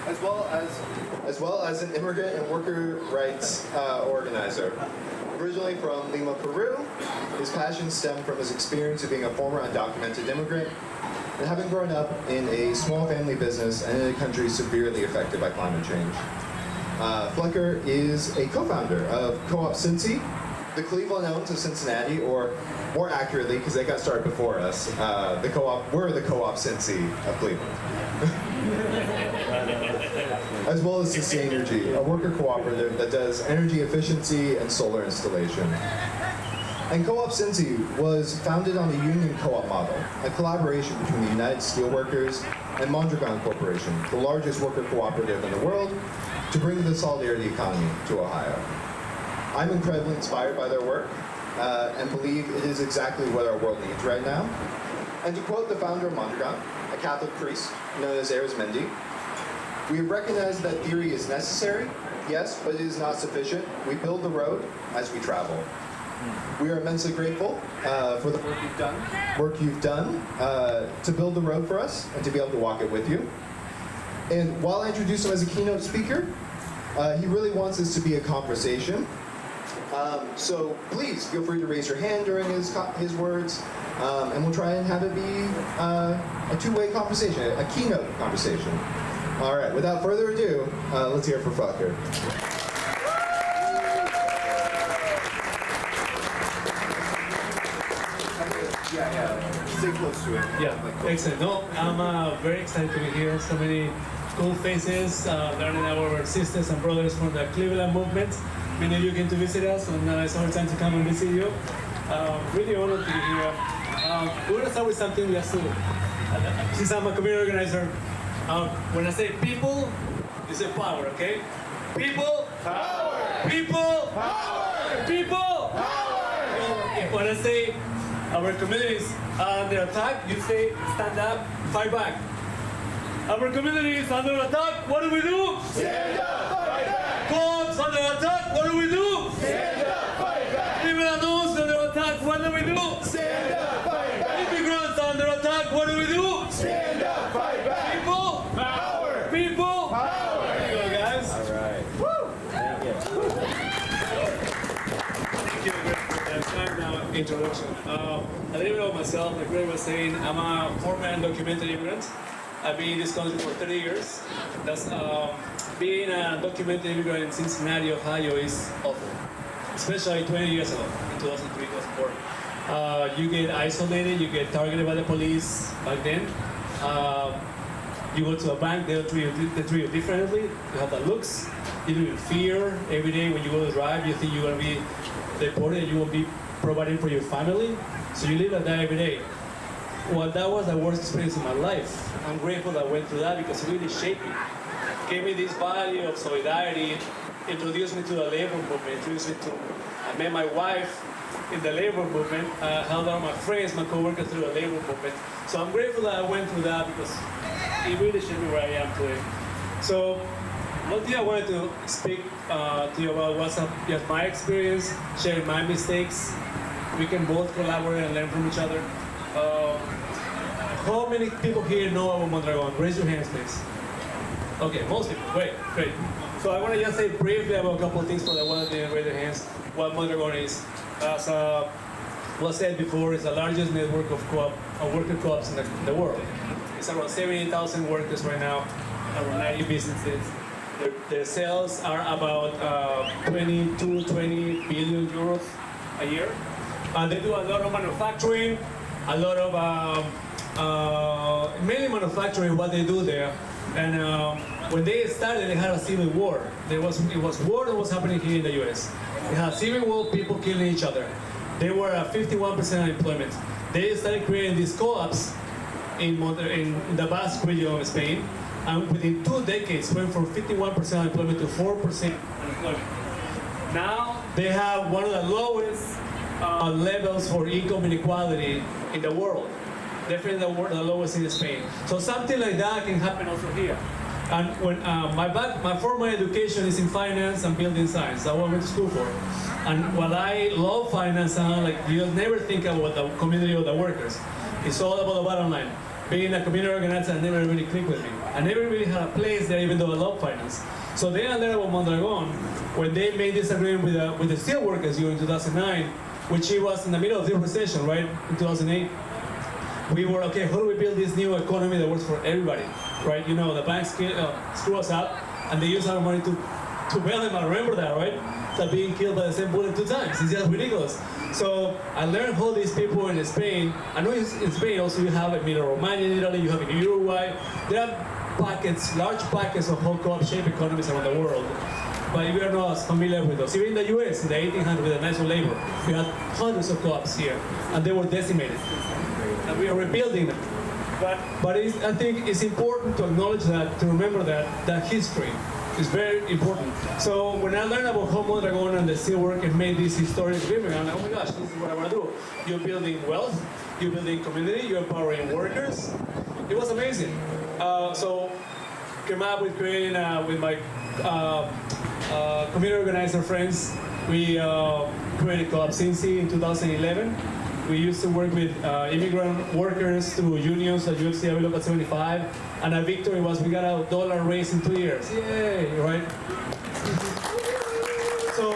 [SPEAKER 6] as well as an immigrant and worker rights organizer. Originally from Lima, Peru, his passion stemmed from his experience of being a former undocumented immigrant and having grown up in a small family business and in a country severely affected by climate change. Flequer is a co-founder of Co-op Cincy, the Cleveland Owns of Cincinnati, or more accurately, because they got started before us, we're the Co-op Cincy of Cleveland. As well as Sustain-Energy, a worker cooperative that does energy efficiency and solar installation. And Co-op Cincy was founded on the union co-op model, a collaboration between the United Steelworkers and Mordecai Corporation, the largest worker cooperative in the world, to bring the solidarity economy to Ohio. I'm incredibly inspired by their work and believe it is exactly what our world needs right now. And to quote the founder of Mordecai, a Catholic priest known as Arizmendi, we recognize that theory is necessary, yes, but it is not sufficient. We build the road as we travel. We are immensely grateful for the work you've done to build the road for us and to be able to walk it with you. And while I introduce him as a keynote speaker, he really wants this to be a conversation. So please feel free to raise your hand during his words, and we'll try and have it be a two-way conversation, a keynote conversation. All right, without further ado, let's hear it for Flequer. Yeah, stay close to it.
[SPEAKER 9] Yeah, excellent. No, I'm very excited to be here. So many cool faces, learning our sisters and brothers from the Cleveland movement. Many of you came to visit us, and it's our time to come and visit you. Really honored to be here. We're going to start with something just to, since I'm a community organizer, When I say people, you say power, okay? People, power. People, power. People, power. When I say our community is under attack, you say stand up, fight back. Our community is under attack, what do we do? Stand up, fight back. Cops under attack, what do we do? Stand up, fight back. Cleveland Owns under attack, what do we do? Stand up, fight back. Immigrants under attack, what do we do? Stand up, fight back. People, power. People, power. There you go, guys.
[SPEAKER 4] All right.
[SPEAKER 9] Woo!
[SPEAKER 4] Thank you.
[SPEAKER 9] Thank you for that kind of introduction. A little bit about myself, like Greg was saying, I'm a former undocumented immigrant. I've been in this country for 30 years. That's being a documented immigrant in Cincinnati, Ohio is awful. Especially 20 years ago, in 2003, 2004. You get isolated, you get targeted by the police back then. You go to a bank, they treat you differently. You have the looks. You live in fear every day when you go to drive. You think you're going to be deported and you won't be providing for your family. So you live like that every day. Well, that was the worst experience in my life. I'm grateful that I went through that because it really shaped me. Gave me this value of solidarity, introduced me to the labor movement, I met my wife in the labor movement, held on my friends, my coworkers through the labor movement. So I'm grateful that I went through that because it really shaped me where I am today. So one thing I wanted to speak to you about was just my experience, sharing my mistakes. We can both collaborate and learn from each other. How many people here know about Mondragon? Raise your hands, please. Okay, most people. Great. So I want to just say briefly about a couple of things for the ones that didn't raise their hands. What Mondragon is. As was said before, it's the largest network of worker co-ops in the world. It's around 70,000 workers right now, around 90 businesses. Their sales are about 20 billion euros a year. They do a lot of manufacturing, a lot of mainly manufacturing what they do there. And when they started, they had a civil war. It was war that was happening here in the U.S. They had a civil war, people killing each other. They were at 51% unemployment. They started creating these co-ops in the Basque region of Spain, and within 2 decades went from 51% unemployment to 4% unemployment. Now they have one of the lowest levels for income inequality in the world. Definitely the lowest in Spain. So something like that can happen also here. And when my formal education is in finance and building science, that's what I went to school for. And while I love finance, you never think about the community of the workers. It's all about the bottom line. Being a community organizer never really clicked with me. I never really had a place there, even though I love finance. So then I learned about Mondragon when they made this agreement with the steel workers during 2009, which it was in the middle of the recession, right, in 2008. We were, okay, how do we build this new economy that works for everybody, right? You know, the banks screw us up, and they use our money to bail them out. Remember that, right? That being killed by the same bullet 2 times. It's just ridiculous. So I learned how these people in Spain, I know in Spain also you have Emilia-Romagna in Italy, you have in Uruguay. There are pockets, large pockets of how co-op shape economies around the world. But we are not as familiar with those. Even in the US, in the 1800s with the national labor, we had hundreds of co-ops here, and they were decimated. And we are rebuilding them. But I think it's important to acknowledge that, to remember that history is very important. So when I learned about how Mondragon and the steelworkers made this historic agreement, I'm like, oh my gosh, this is what I want to do. You're building wealth, you're building community, you're empowering workers. It was amazing. So came up with creating with my community organizer friends. We created Co-op Cincy in 2011. We used to work with immigrant workers through unions at UFC Local 75, and our victory was we got a $1 raise in 2 years. Yay, right? So,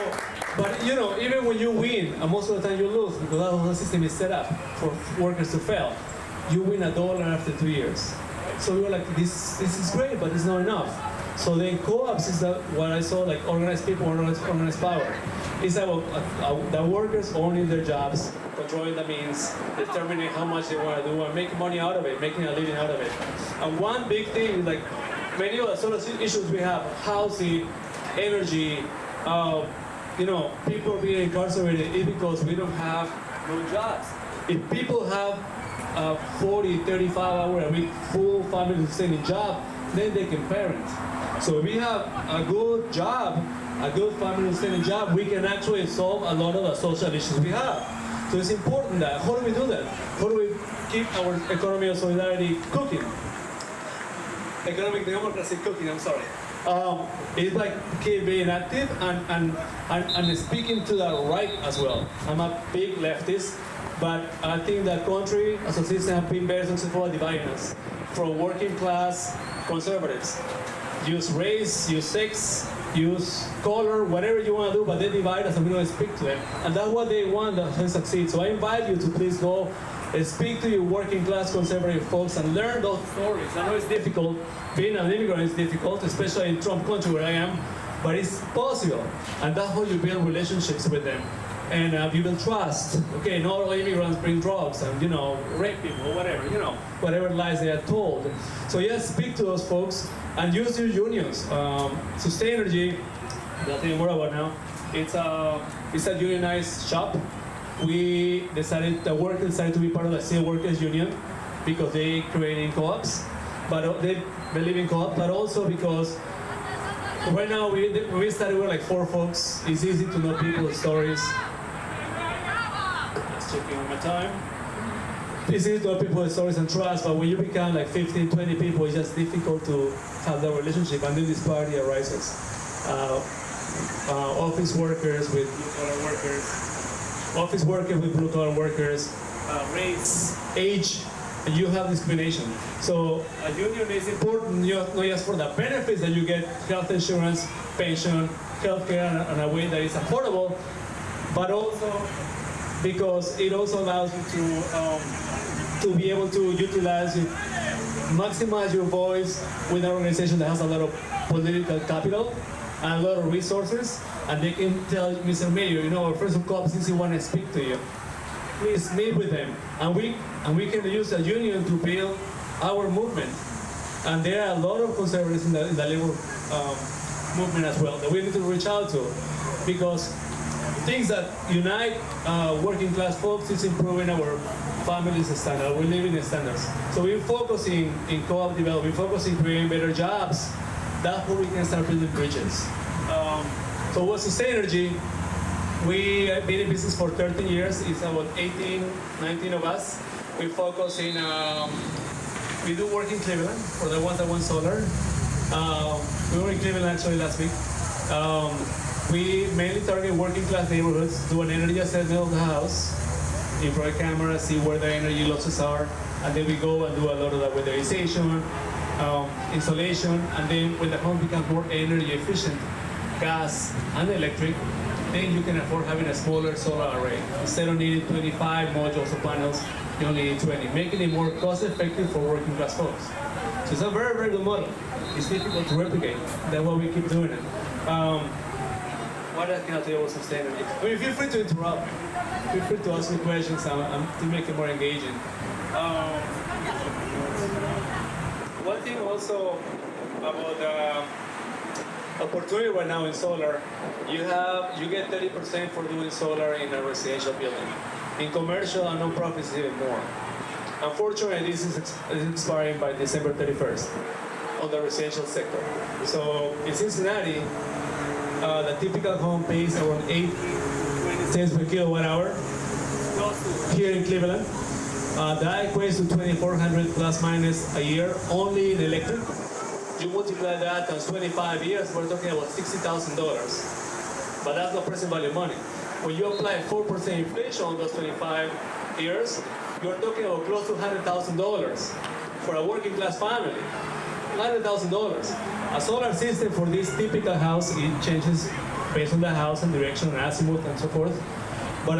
[SPEAKER 9] but you know, even when you win, and most of the time you lose because that whole system is set up for workers to fail, you win $1 after 2 years. So we were like, this is great, but it's not enough. So then co-ops is what I saw, like organized people, organized power. It's about the workers owning their jobs, controlling the means, determining how much they want to do, and making money out of it, making a living out of it. And one big thing is like many of the sort of issues we have, housing, energy, you know, people being incarcerated is because we don't have no jobs. If people have 40, 35 hour a week full family sustaining job, then they can parent. So if we have a good job, a good family-sustaining job, we can actually solve a lot of the social issues we have. So it's important that, how do we do that? How do we keep our economy of solidarity cooking? Economic democracy cooking, I'm sorry. It's like keep being active and speaking to the right as well. I'm a big leftist, but I think the country as a system have been very successful at dividing us from working class conservatives. Use race, use sex, use color, whatever you want to do, but they divide us and we don't speak to them. And that's what they want to succeed. So I invite you to please go and speak to your working class conservative folks and learn those stories. I know it's difficult. Being an immigrant is difficult, especially in Trump country where I am, but it's possible. And that's how you build relationships with them. And you build trust. Okay, not all immigrants bring drugs and, rape people or whatever, whatever lies they are told. So yes, speak to those folks and use your unions. Sustain Energy, I'll tell you more about now. It's a unionized shop. The workers decided to be part of the steel workers union because they created co-ops, but they believe in co-op, but also because right now we started with like 4 folks. It's easy to know people's stories. Just checking on my time. It's easy to know people's stories and trust, but when you become like 15, 20 people, it's just difficult to have that relationship, and then this party arises. Office workers with blue-collar workers. Office workers with blue-collar workers, race, age, and you have discrimination. So a union is important not just for the benefits that you get, health insurance, pension, healthcare in a way that is affordable, but also because it also allows you to be able to utilize, maximize your voice with an organization that has a lot of political capital and a lot of resources, and they can tell Mr. Mayor, our friends of co-op since want to speak to you. Please meet with them, and we can use a union to build our movement. And there are a lot of conservatives in the labor movement as well that we need to reach out to, because things that unite working class folks is improving our families' standards, our living standards. So we're focusing in co-op development, we're focusing on creating better jobs. That's where we can start building bridges. So what's Sustain Energy? We have been in business for 13 years. It's about 18, 19 of us. We focus in, we do work in Cleveland for the ones that want solar. We were in Cleveland actually last week. We mainly target working class neighborhoods, do an energy assessment of the house, infrared camera, see where the energy losses are, and then we go and do a lot of the weatherization, insulation, and then when the home becomes more energy efficient, gas and electric, then you can afford having a smaller solar array. Instead of needing 25 modules or panels, you only need 20, making it more cost effective for working class folks. So it's a very, very good model. It's difficult to replicate. That's why we keep doing it. What else can I tell you about sustainability? I mean, feel free to interrupt me. Feel free to ask me questions to make it more engaging. One thing also about the opportunity right now in solar, you get 30% for doing solar in a residential building. In commercial and non-profits, even more. Unfortunately, this is expiring by December 31st on the residential sector. So in Cincinnati, the typical home pays around 8 cents per kilowatt hour. Here in Cleveland, that equates to $2,400 plus minus a year only in electric. You multiply that times 25 years, we're talking about $60,000. But that's not present value money. When you apply 4% inflation on those 25 years, you're talking about close to $100,000 for a working class family. $100,000. A solar system for this typical house, it changes based on the house and direction and azimuth and so forth. But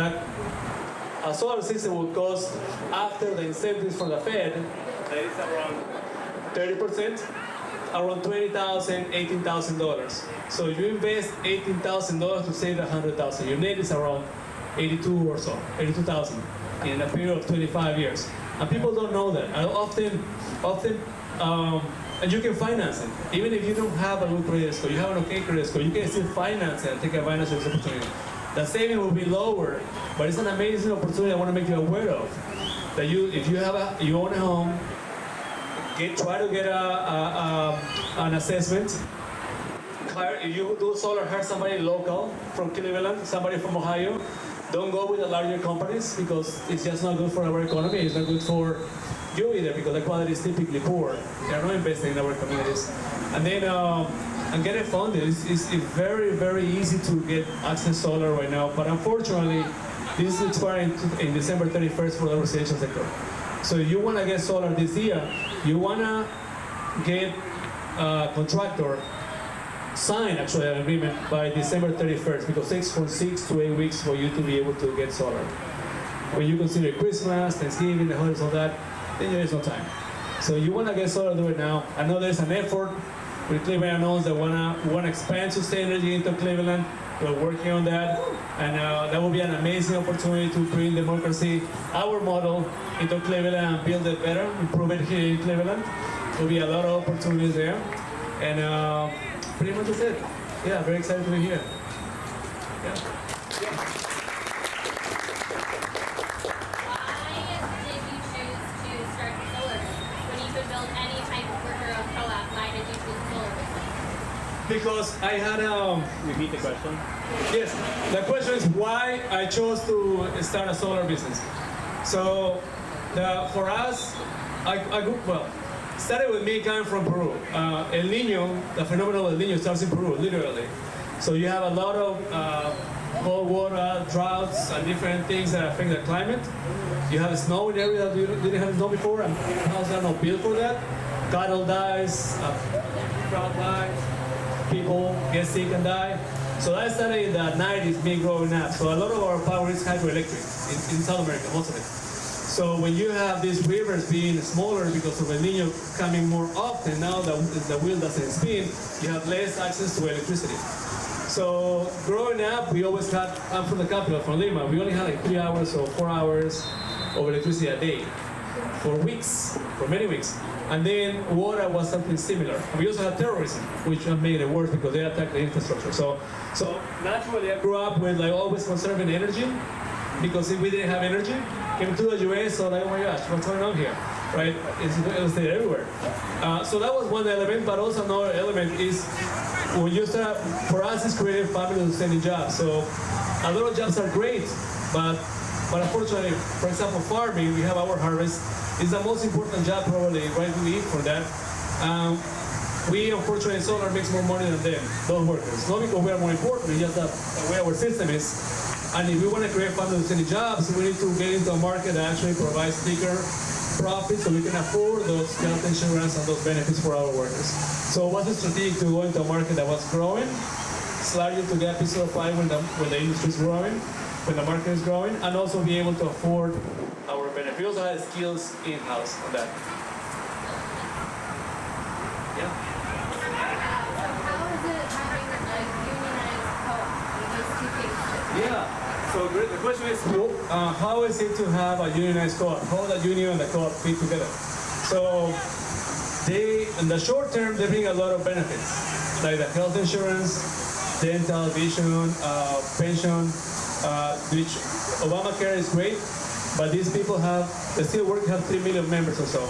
[SPEAKER 9] a solar system will cost, after the incentives from the Fed, that is around 30%, around $20,000, $18,000. So you invest $18,000 to save $100,000. Your net is around 82 or so, 82,000 in a period of 25 years. And people don't know that. And you can finance it. Even if you don't have a good credit score, you have an okay credit score, you can still finance it and take advantage of this opportunity. The saving will be lower, but it's an amazing opportunity I want to make you aware of. That if you own a home, try to get an assessment. If you do solar, hire somebody local from Cleveland, somebody from Ohio. Don't go with the larger companies because it's just not good for our economy. It's not good for you either because the quality is typically poor. They're not investing in our communities. And then and get it funded. It's very, very easy to get access solar right now. But unfortunately, this is expiring in December 31st for the residential sector. So if you want to get solar this year, you want to get a contractor sign actually an agreement by December 31st because it takes from 6 to 8 weeks for you to be able to get solar. When you consider Christmas, Thanksgiving, the holidays, all that, then there is no time. So you want to get solar, do it now. I know there's an effort with Cleveland Owns that want to expand sustainable energy into Cleveland. We're working on that, and that will be an amazing opportunity to bring democracy, our model, into Cleveland and build it better, improve it here in Cleveland. There will be a lot of opportunities there, and pretty much that's it. Yeah, very excited to be here. Yeah.
[SPEAKER 10] Why did you choose to start solar when you could build any type of worker or co-op? Why did you choose solar?
[SPEAKER 9] Because I had
[SPEAKER 4] Repeat the question.
[SPEAKER 9] yes, the question is why I chose to start a solar business. So for us, started with me coming from Peru. El Niño, the phenomenon of El Niño starts in Peru, literally. So you have a lot of cold water, droughts, and different things that affect the climate. You have snow in areas that you didn't have snow before, and houses are not built for that. Cattle dies, crowd dies, people get sick and die. So that started in the 90s, me growing up. So a lot of our power is hydroelectric in South America, most of it. So when you have these rivers being smaller because of El Niño coming more often, now the wheel doesn't spin, you have less access to electricity. So growing up, we always had, I'm from the capital, from Lima, we only had like 3 hours or 4 hours of electricity a day for weeks, for many weeks. And then water was something similar. And we also had terrorism, which made it worse because they attacked the infrastructure. So naturally, I grew up with like always conserving energy because if we didn't have energy, came to the US, so like, oh my gosh, what's going on here, right? It's everywhere. So that was one element, but also another element is when you start, for us, it's creating family sustaining jobs. So a lot of jobs are great, but unfortunately, for example, farming, we have our harvest, is the most important job probably, right? We eat for that. We, unfortunately, solar makes more money than them, those workers. Not because we are more important, it's just the way our system is. And if we want to create family-sustaining jobs, we need to get into a market that actually provides bigger profits so we can afford those health insurance and those benefits for our workers. So it was strategic to go into a market that was growing, slightly to get a piece of the pie when the industry is growing, when the market is growing, and also be able to afford our benefits. We also had skills in-house on that. Yeah.
[SPEAKER 7] How is it having a unionized co-op with those two things?
[SPEAKER 9] Yeah. So the question is, how is it to have a unionized co-op? How the union and the co-op fit together? So in the short term, they bring a lot of benefits, like the health insurance, dental, vision, pension, which Obamacare is great, but these people they still have 3 million members or so.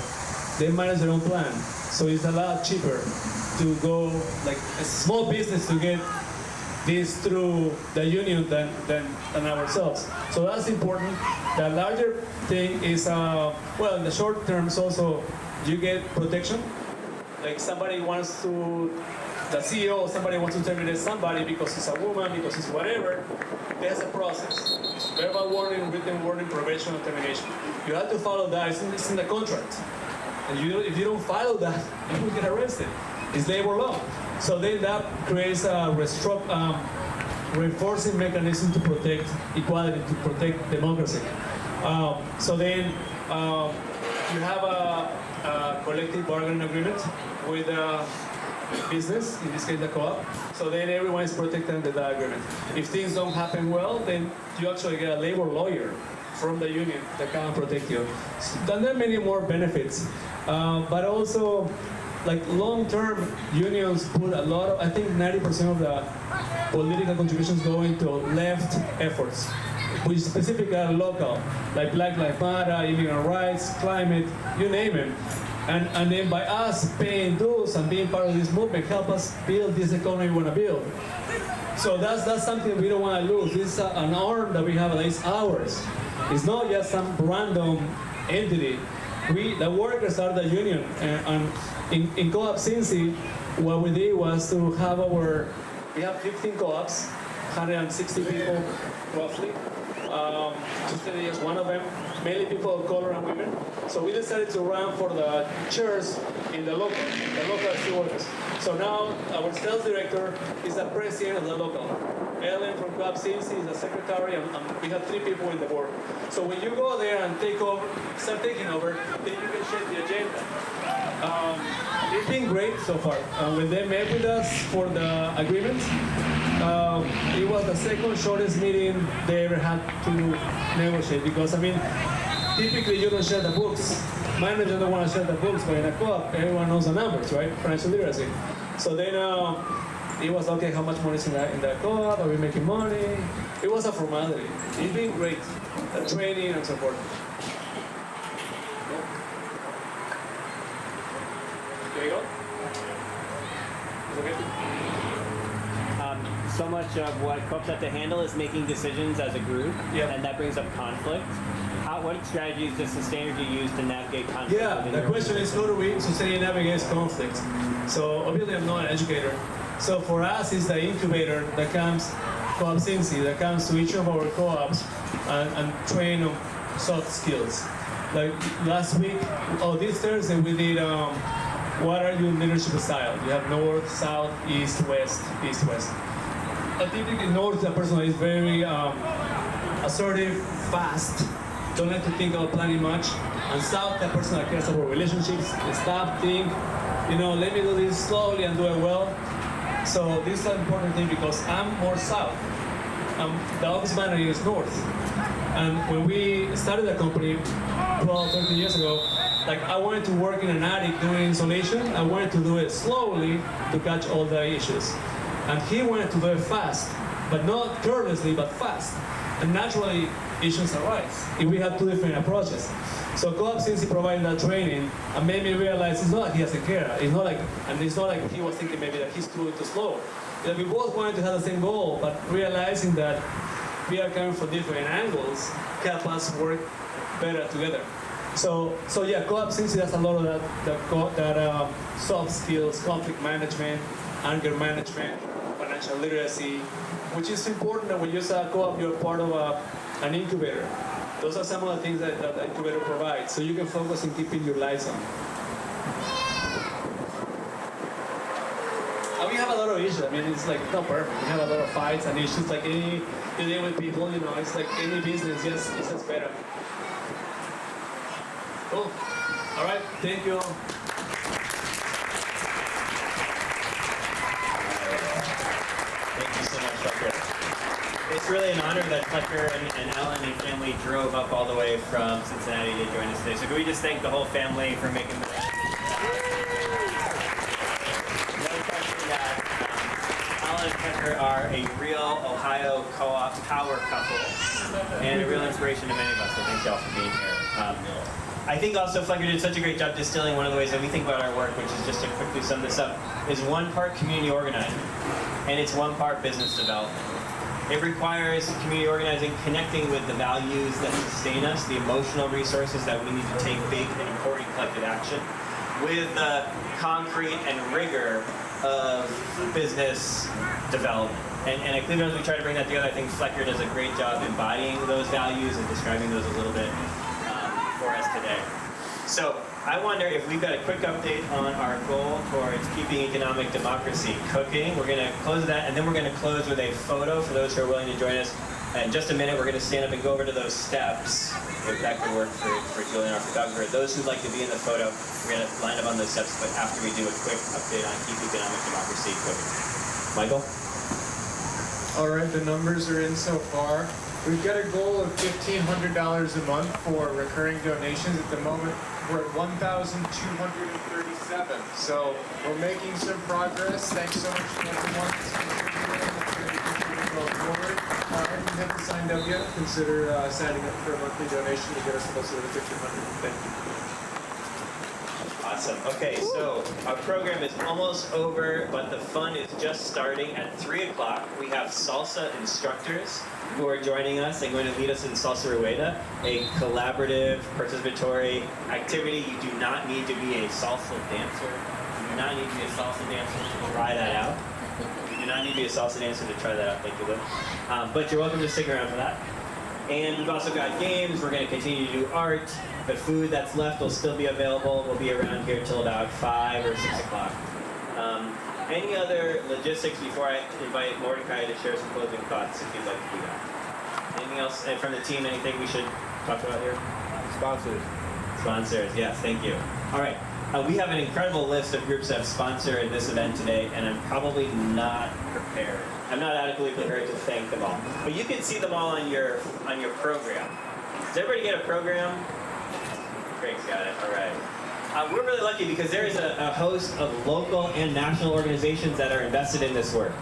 [SPEAKER 9] They manage their own plan. So it's a lot cheaper to go, like a small business to get this through the union than ourselves. So that's important. The larger thing is, well, in the short term, also you get protection. Like somebody wants to, the CEO, somebody wants to terminate somebody because it's a woman, because it's whatever. There's a process. It's verbal warning, written warning, probation, and termination. You have to follow that. It's in the contract. And if you don't follow that, you will get arrested. It's labor law. So then that creates a reinforcing mechanism to protect equality, to protect democracy. So then you have a collective bargaining agreement with business, in this case the co-op. So then everyone is protected under that agreement. If things don't happen well, then you actually get a labor lawyer from the union that can protect you. Then there are many more benefits. But also, like long-term unions put a lot of, I think 90% of the political contributions go into left efforts, which specifically are local, like Black Lives Matter, immigrant rights, climate, you name it. And then by us paying dues and being part of this movement, help us build this economy we want to build. So that's something we don't want to lose. This is an arm that we have that is ours. It's not just some random entity. The workers are the union. And in Co-op Cincy, what we did was to have we have 15 co-ops, 160 people roughly. Tuesday is one of them, mainly people of color and women. So we decided to run for the chairs in the local steelworkers. So now our sales director is the president of the local. Ellen from Co-op Cincy is the secretary, and we have 3 people in the board. So when you go there and start taking over, then you can shape the agenda. It's been great so far. When they met with us for the agreement, it was the second shortest meeting they ever had to negotiate, because typically you don't share the books. Managers don't want to share the books, but in a co-op, everyone knows the numbers, right? Financial literacy. So then it was, okay, how much money is in the co-op? Are we making money? It was a formality. It's been great, the training and so forth. There you go. Is it okay?
[SPEAKER 4] So much of what co-ops have to handle is making decisions as a group, and that brings up conflict. What strategies does Sustainability use to navigate conflict?
[SPEAKER 9] Yeah, the question is, how do we Sustainability navigate conflict? So obviously I'm not an educator. So for us, it's the incubator that comes, Co-op Cincy, that comes to each of our co-ops and train on soft skills. Like last week, this Thursday, we did what are your leadership style? You have north, south, east, west, east, west. Typically north, the person is very assertive, fast, don't like to think about planning much. And south, the person that cares about relationships, stop, think, let me do this slowly and do it well. So this is an important thing because I'm more south. The office manager is north. And when we started the company 12, 13 years ago, I wanted to work in an attic doing insulation. I wanted to do it slowly to catch all the issues. And he wanted to do it fast, but not carelessly, but fast. And naturally, issues arise if we have 2 different approaches. So Co-op Cincy provided that training and made me realize it's not like he doesn't care. It's not like he was thinking maybe that he's too slow. We both wanted to have the same goal, but realizing that we are coming from different angles help us work better together. So yeah, Co-op Cincy does a lot of that soft skills, conflict management, anger management, financial literacy, which is important that when you start a co-op, you're part of an incubator. Those are some of the things that the incubator provides, so you can focus on keeping your lights on. And we have a lot of issues. It's not perfect. We have a lot of fights and issues, like any you deal with people. It's like any business. Yes, it's just better. Cool. All right. Thank you.
[SPEAKER 4] Thank you so much, Flequer. It's really an honor that Flequer and Ellen and family drove up all the way from Cincinnati to join us today. So can we just thank the whole family for making the No question that Ellen and Flequer are a real Ohio co-op power couple and a real inspiration to many of us. So thank y'all for being here. I think also Flequer did such a great job distilling one of the ways that we think about our work, which is, just to quickly sum this up, is 1 part community organizing, and it's 1 part business development. It requires community organizing connecting with the values that sustain us, the emotional resources that we need to take big and important collective action, with the concrete and rigor of business development. And at Cleveland, we try to bring that together. I think Flequer does a great job embodying those values and describing those a little bit for us today. So I wonder if we've got a quick update on our goal towards keeping economic democracy cooking. We're going to close that, and then we're going to close with a photo for those who are willing to join us. In just a minute, we're going to stand up and go over to those steps, if that could work for Julian, our photographer. Those who'd like to be in the photo, we're going to line up on those steps, but after we do a quick update on keeping economic democracy cooking. Michael?
[SPEAKER 11] All right, the numbers are in so far. We've got a goal of $1,500 a month for recurring donations. At the moment, we're at 1,237. So we're making some progress. Thanks so much to everyone. Going forward. If you haven't signed up yet, consider signing up for a monthly donation to get us closer to the $1,500. Thank you.
[SPEAKER 4] Awesome. Okay, so our program is almost over, but the fun is just starting at 3 o'clock. We have salsa instructors who are joining us and going to lead us in Salsa Rueda, a collaborative, participatory activity. You do not need to be a salsa dancer. You do not need to be a salsa dancer to try that out. You do not need to be a salsa dancer to try that out. Thank you, Luke. But you're welcome to stick around for that. And we've also got games. We're going to continue to do art. The food that's left will still be available. We'll be around here till about 5 or 6 o'clock. Any other logistics before I invite Mordecai to share some closing thoughts, if you'd like to do that? Anything else from the team? Anything we should talk about here?
[SPEAKER 1] Sponsors.
[SPEAKER 4] Sponsors, yes, thank you. All right, we have an incredible list of groups that have sponsored this event today, and I'm probably not prepared. I'm not adequately prepared to thank them all. But you can see them all on your program. Does everybody get a program? Greg's got it, all right. We're really lucky because there is a host of local and national organizations that are invested in this work.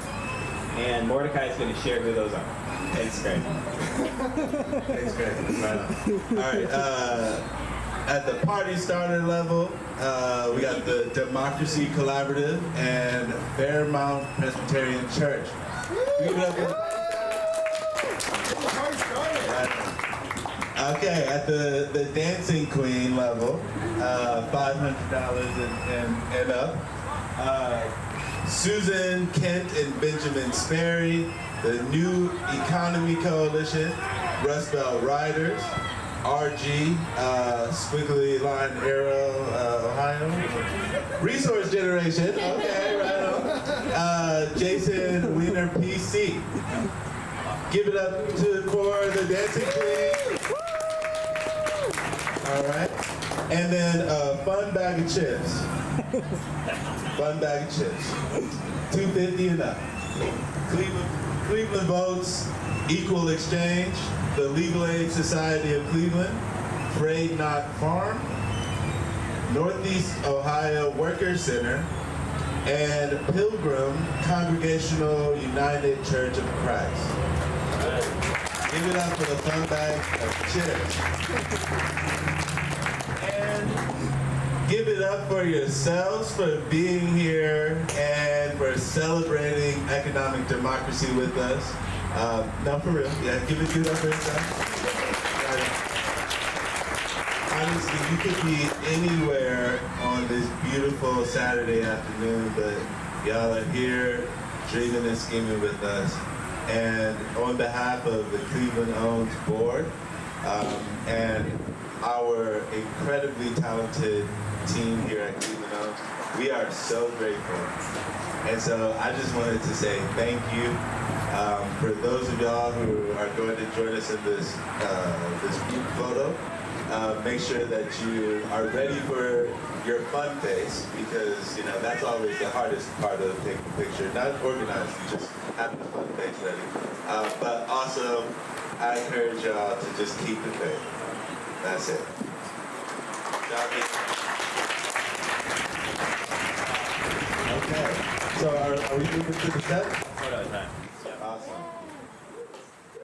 [SPEAKER 4] And Mordecai is going to share who those are. Thanks, Greg.
[SPEAKER 3] Thanks, Greg. Right on. All right. At the party starter level, we got the Democracy Collaborative and Fairmount Presbyterian Church. Give it up. Okay, at the Dancing Queen level, $500 and up. Susan Kent and Benjamin Sperry, the New Economy Coalition, Rust Belt Riders, RG, Squiggly Line Arrow, Ohio. Resource Generation, okay, right on. Jason Wiener PC. Give it up for the Dancing Queen. All right. And then fun bag of chips. Fun bag of chips. $2.50 and up. Cleveland Votes, Equal Exchange, the Legal Aid Society of Cleveland, Freight Not Farm, Northeast Ohio Workers Center, and Pilgrim Congregational United Church of Christ. All right. Give it up for the fun bag of chips. And give it up for yourselves for being here and for celebrating economic democracy with us. No, for real. Yeah, give it up for yourself. Honestly, you could be anywhere on this beautiful Saturday afternoon, but y'all are here dreaming and scheming with us. And on behalf of the Cleveland Owns board and our incredibly talented team here at Cleveland Owns, we are so grateful. And so I just wanted to say thank you. For those of y'all who are going to join us in this group photo, make sure that you are ready for your fun face, because that's always the hardest part of taking a picture. Not organized, just having the fun face ready. But also, I encourage y'all to just keep the faith. That's it. Okay. So are we moving to the set?